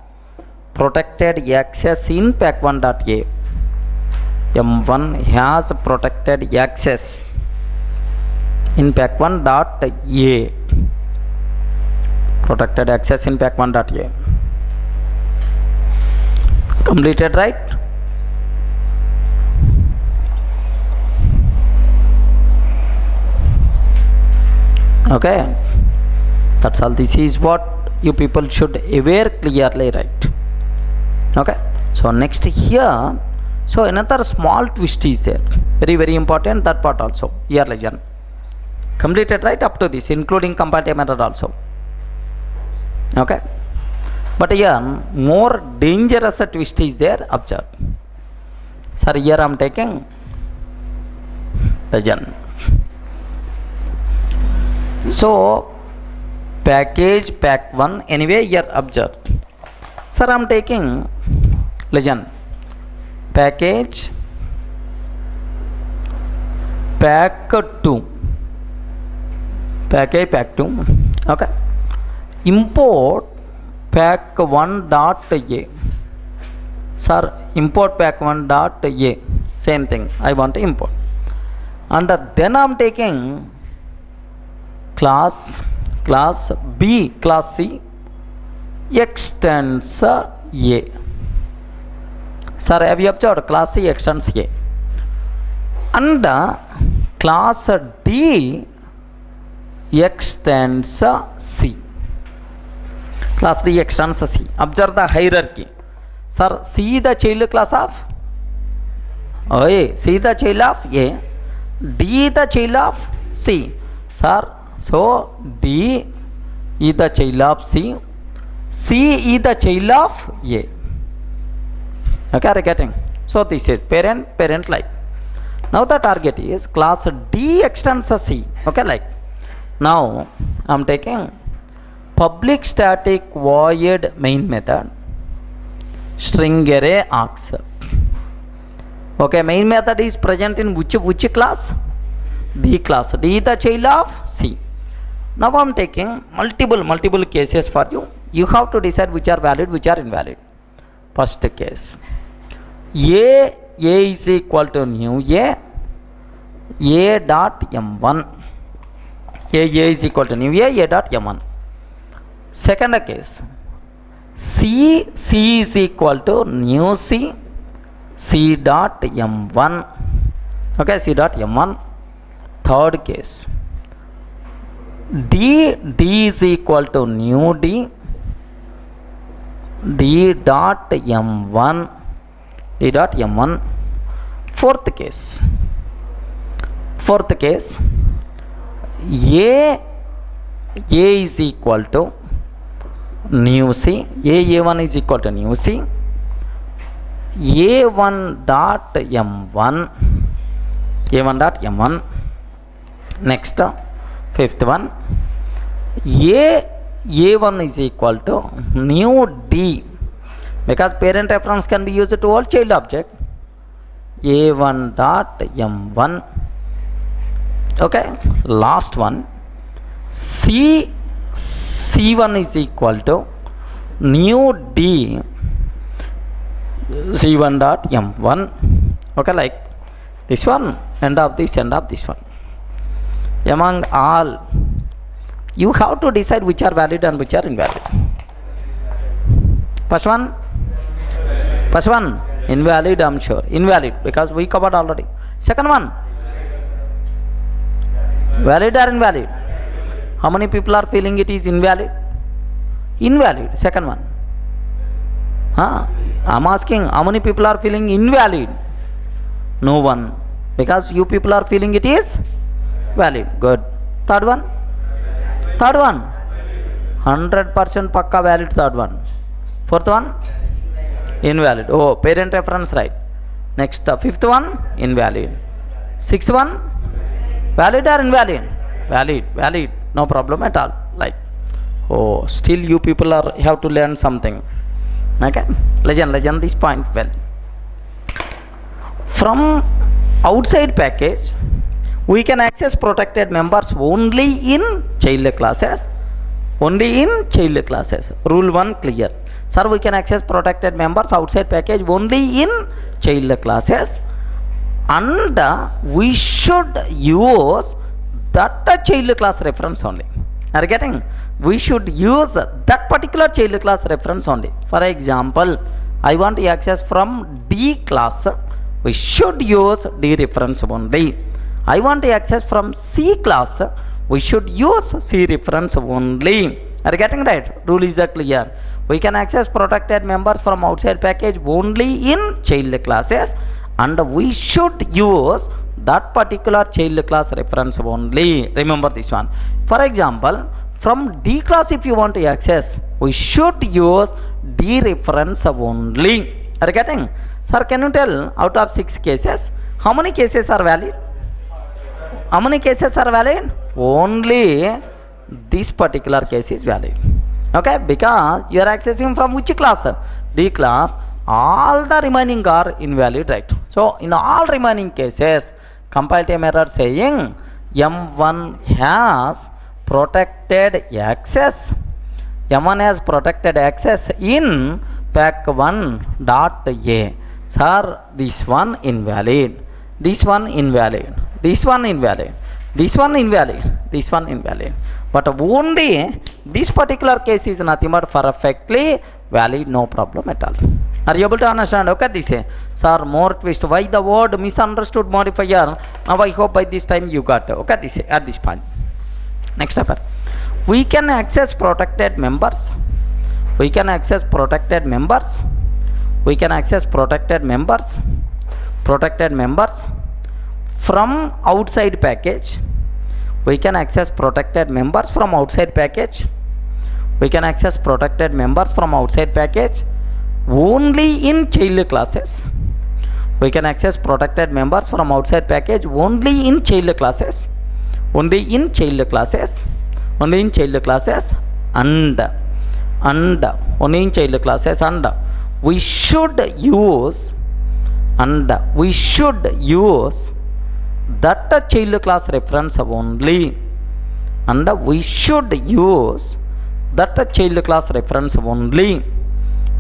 protected access in pack1.a. M1 has protected access in pack1.a. Protected access in pack1.a. Completed, right? Okay, that's all. This is what you people should aware clearly, right? Okay, so next here, so another small twist is there, very important, that part also here legend. Completed, right, up to this, including comparative method also. Okay, but here more dangerous twist is there. Observe. Sir, here I am taking legend. So package pack1 anyway here observe. Sir, I am taking legend package pack 2, pack A, pack 2. Okay, import pack 1 dot A. Sir, import pack 1 dot A, same thing, I want to import, and then I'm taking class B, class C extends A. Sir, have you observed class C extends A, and class D extends C. Class D extends C. Observe the hierarchy. Sir, C the child class of A, C the child of A, D the child of C. Sir, so D is the child of C, C is the child of A. Okay, are you getting? So this is parent like. Now the target is class D extends C. Okay, like. Now I am taking public static void main method string array args. Okay, main method is present in which class? D class. D is the child of C. Now I am taking multiple cases for you. You have to decide which are valid, which are invalid. First case, A is equal to new A dot M1. A is equal to new A dot M1. Second case, C is equal to new C dot M1. Okay, C dot M1. Third case, D is equal to new D dot M1. D dot M1. Fourth case, A is equal to new C. A1 is equal to new C. A1 dot M1. A1 dot M1. Next, fifth one, A1 is equal to new D, because parent reference can be used to all child object. A1 dot M1. Okay, last one, C1 is equal to new D C1 dot M1. Okay, like this one, end of this one. Among all, you have to decide which are valid and which are invalid. First one, invalid, I'm sure. Invalid, because we covered already. Second one, valid or invalid? How many people are feeling it is invalid? Invalid. Second one. I'm asking, how many people are feeling invalid? No one. Because you people are feeling it is valid. Good. Third one. 100% pakka valid. Third one. Fourth one. Invalid. Oh, parent reference right. Next, fifth one. Invalid. Sixth one. Valid or invalid? Valid. No problem at all. Like, oh, still you people have to learn something. Okay, legend this point well. From outside package, we can access protected members only in child classes. Rule 1 clear. Sir, we can access protected members outside package only in child classes, and we should use that child class reference only. Are you getting? We should use that particular child class reference only. For example, I want to access from D class, we should use D reference only. I want to access from C class, we should use C reference only. Are you getting right? Rule is clear. We can access protected members from outside package only in child classes, and we should use that particular child class reference only. Remember this one. For example, from D class if you want to access, we should use D reference only. Are you getting? Sir, can you tell out of 6 cases, how many cases are valid? How many cases are valid? Only this particular case is valid. Okay, because you are accessing from which class? D class. All the remaining are invalid, right? So in all remaining cases, compile time error saying M1 has protected access. M1 has protected access in pack1.a. Sir, this one invalid, this one invalid, this one invalid, this one invalid, this one invalid. But only this particular case is nothing but perfectly valid, no problem at all. Are you able to understand? Okay, this is, sir, more twist. Why the word misunderstood modifier? Now I hope by this time you got. Okay, this is, at this point. Next step. We can access protected members. We can access protected members. We can access protected members. Protected members from outside package. We can access protected members from outside package. We can access protected members from outside package only in child classes. We can access protected members from outside package only in child classes. Only in child classes. Only in child classes and only in child classes, and we should use that child class reference only, and we should use that child class reference only,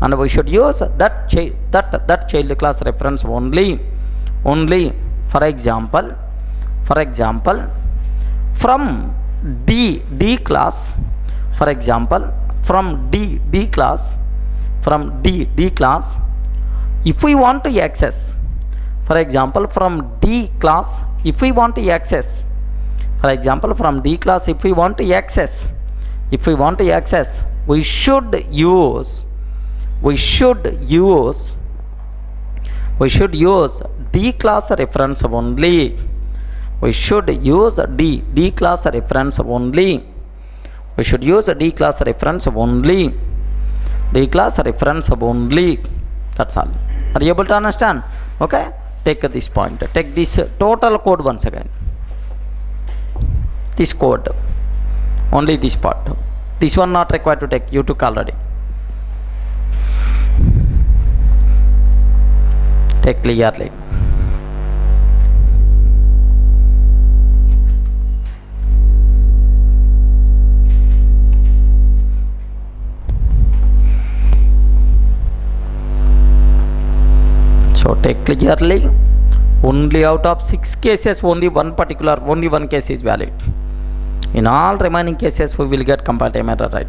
and we should use that child class reference only. For example, from D class, for example, from D class, if we want to access, for example, from D class, if we want to access, for example, from D class, if we want to access, we should use D class reference only. We should use D class reference only. We should use D class reference only. D class reference only. That's all. Are you able to understand? Okay. Take this point. Take this total code once again. This code. Only this part. This one not required to take. You took already. Take clearly. So take clearly, only out of 6 cases, only one case is valid. In all remaining cases, we will get compile time error right.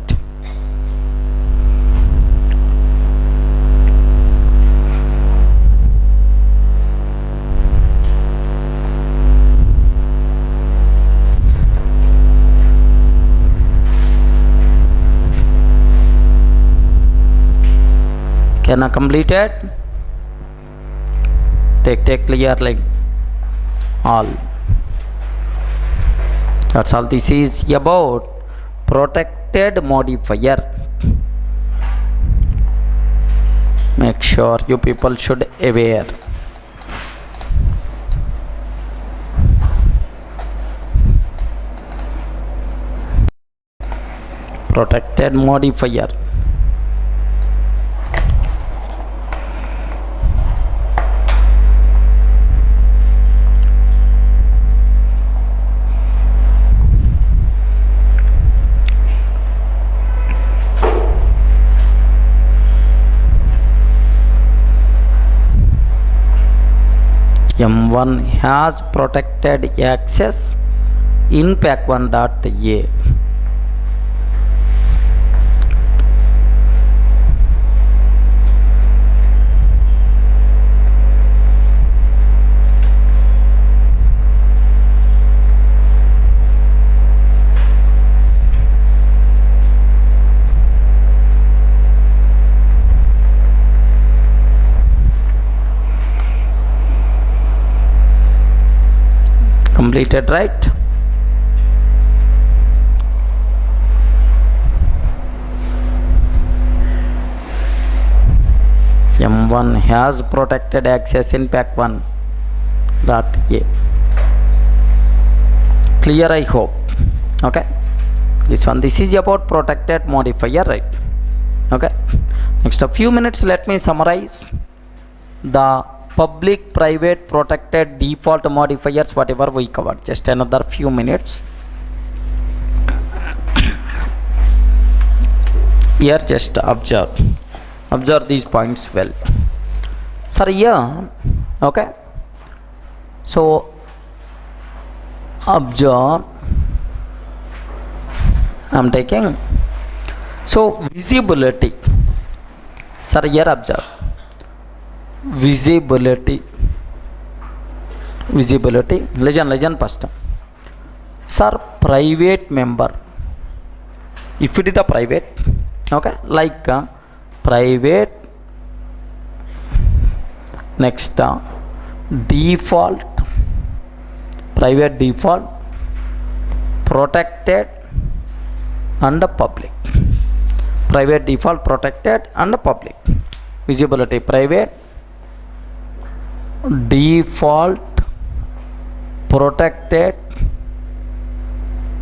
Can I complete it? Take clearly all. That's all. This is about protected modifier. Make sure you people should aware. Protected modifier. M1 has protected access in pack1.a. Completed, right? M1 has protected access in pack1.a. Clear, I hope. Okay, this is about protected modifier, right? Okay, next a few minutes let me summarize the public, private, protected, default modifiers, whatever we covered. Just another few minutes. Here just observe these points well. Sir, here, okay. So observe, I am taking. So visibility. Sir, here observe. Visibility. Legend first. Sir, private member. If it is the private, okay, like private, next default, private default, protected and public. Private default, protected and public. Visibility, private, default, protected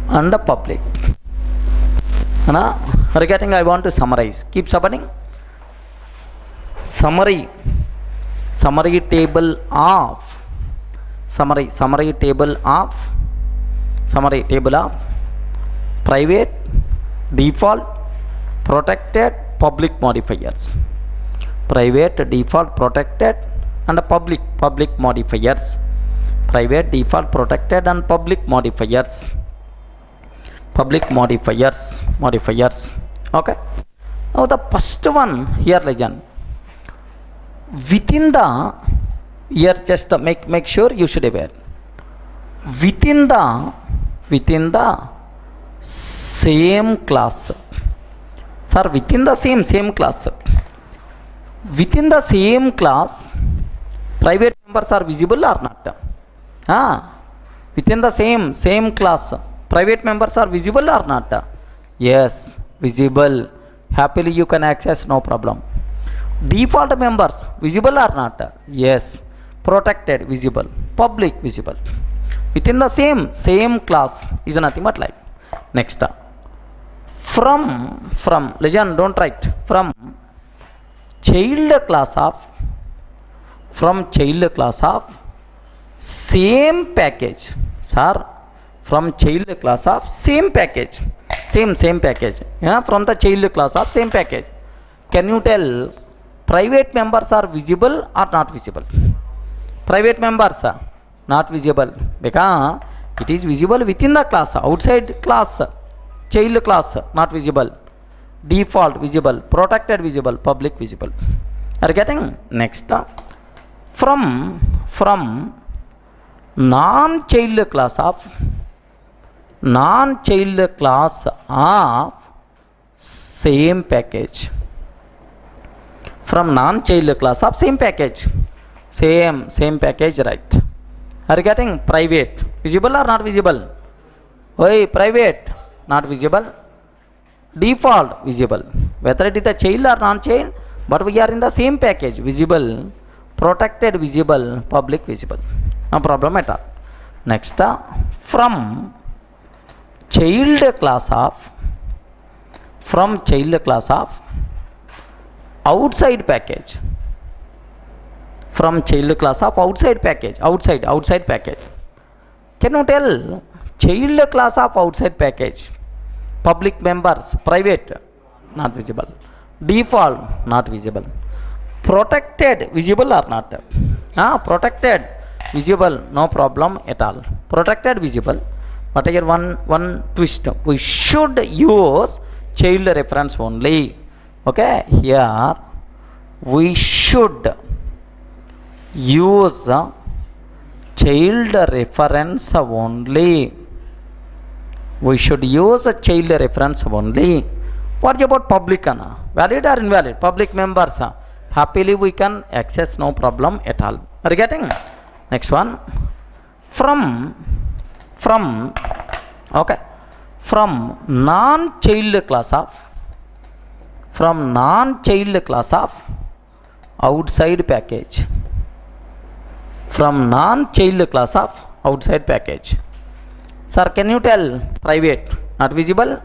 and public. Regarding, I want to summarize. Keep summarizing. Summary table of private, default, protected, public modifiers. Private, default, protected and public modifiers. Private, default, protected and public modifiers. Modifiers. Okay. Now the first one here, legend. Within the, here just make sure you should aware. Within the same class. Sir, within the same class. Within the same class, private members are visible or not? Within the same class, private members are visible or not? Yes, visible. Happily you can access, no problem. Default members visible or not? Yes. Protected, visible. Public, visible. Within the same class is nothing but like. Next, from legend, don't write. From child class of same package. Sir, from child class of same package. Same package. Yeah, from the child class of same package. Can you tell private members are visible or not visible? Private members are not visible because it is visible within the class. Outside class, child class not visible. Default visible, protected visible, public visible. Are you getting? Next, from non-child class of same package. From non-child class of same package. Same package, right? Are you getting? Private visible or not visible? Why private not visible? Default visible, whether it is the child or non-child, but we are in the same package. Visible, protected visible, public visible. No problem at all. Next, from child class of outside package. From child class of outside package. Outside package. Can you tell child class of outside package? Public members, private, not visible. Default, not visible. Protected, visible or not? Protected, visible, no problem at all. Protected, visible. But here one twist. We should use child reference only. Okay, here we should use child reference only. We should use a child reference only. What about public? Valid or invalid? Public members. Happily we can access, no problem at all. Are you getting? Next one. From non-child class of outside package. From non-child class of outside package. Sir, can you tell private not visible,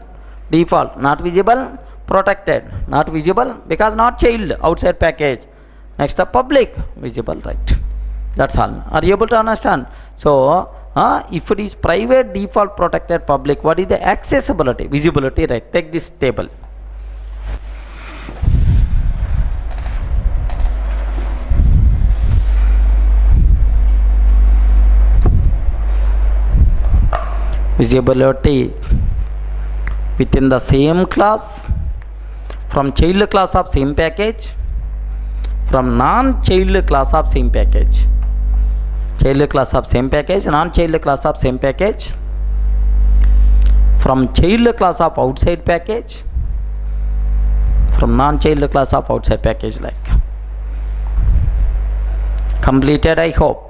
default not visible, protected not visible because not child outside package. Next, public visible, right? That's all. Are you able to understand? So if it is private, default, protected, public, what is the accessibility? Visibility, right? Take this table. Visibility within the same class, from child class of same package, from non-child class of same package, child class of same package, non-child class of same package, from child class of outside package, from non-child class of outside package. Like completed, I hope.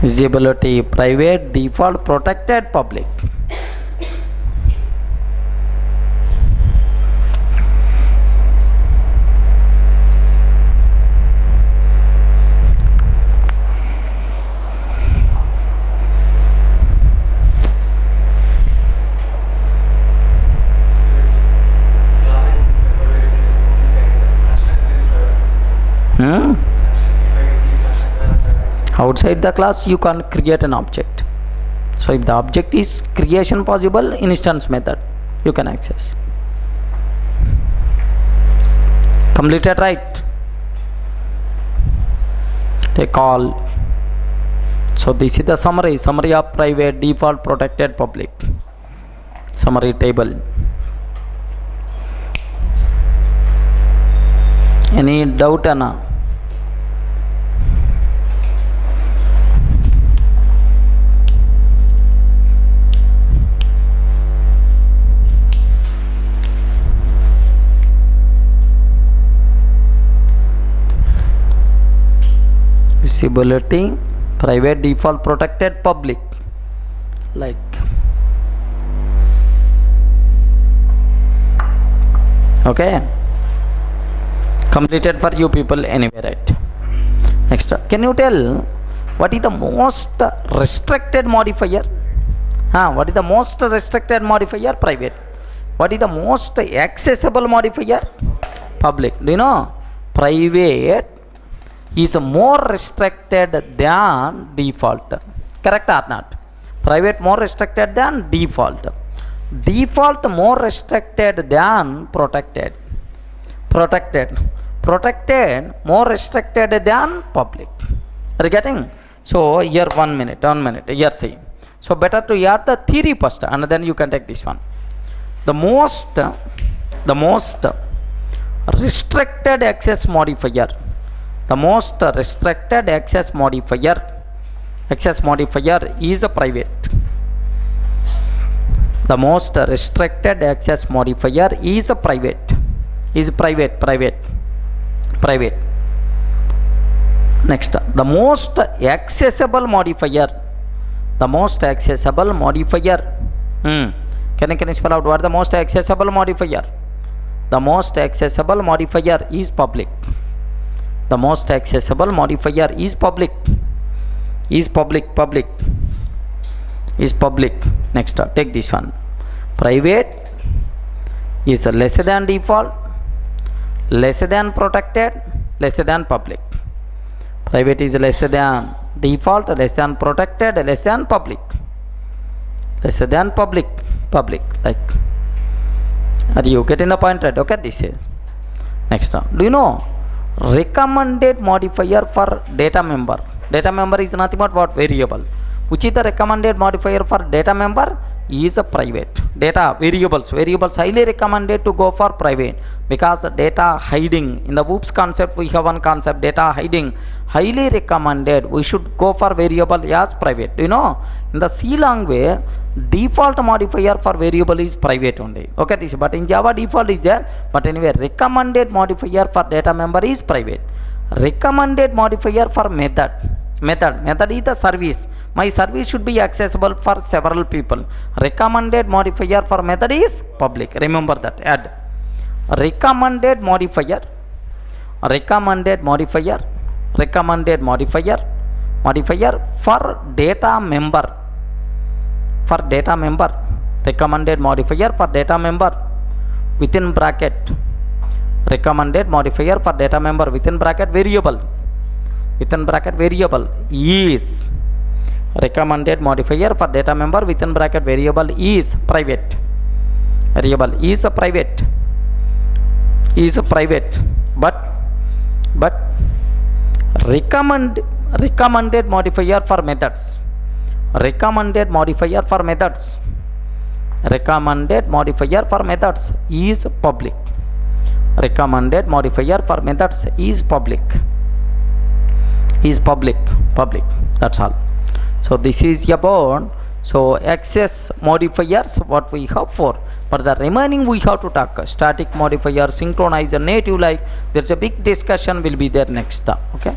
Visibility, private, default, protected, public. Outside the class you can create an object. So if the object is creation possible, instance method you can access. Completed, right? Take all. So this is the summary of private, default, protected, public. Summary table. Any doubt, Anna? Visibility, private, default, protected, public. Like okay, completed for you people anyway, right? Next, can you tell what is the most restricted modifier? What is the most restricted modifier? Private. What is the most accessible modifier? Public. Do you know? Private is more restricted than default. Correct or not? Private more restricted than default. Default more restricted than protected. Protected more restricted than public. Are you getting? So here 1 minute, here see. So better to hear the theory first and then you can take this one. The most restricted access modifier. The most restricted access modifier is a private. The most restricted access modifier is a private. Private. Next, the most accessible modifier. Can you spell out what the most accessible modifier? The most accessible modifier is public. The most accessible modifier is public. Next, take this one. Private is less than default, less than protected, less than public. Private is less than default, less than protected, less than public. Public. Like, are you getting the point, right? Okay, this is next. Do you know recommended modifier for data member? Data member is nothing but what? Variable. Which is the recommended modifier for data member? Is a private. Data variables highly recommended to go for private, because data hiding, in the OOPS concept we have one concept, data hiding, highly recommended we should go for variable as private. Do you know, in the C language default modifier for variable is private only. Okay, this, but in Java default is there, but anyway recommended modifier for data member is private. Recommended modifier for method is the service. My service should be accessible for several people. Recommended modifier for method is public. Remember that. Add recommended modifier recommended modifier for data member, recommended modifier for data member within bracket, recommended modifier for data member within bracket variable is, recommended modifier for data member within bracket variable is private, variable is a private, but recommended modifier for methods, recommended modifier for methods is public, recommended modifier for methods is public, that's all. So this is about excess modifiers what we have for, but the remaining we have to talk static modifier, synchronizer, native, like there's a big discussion will be there next. Okay.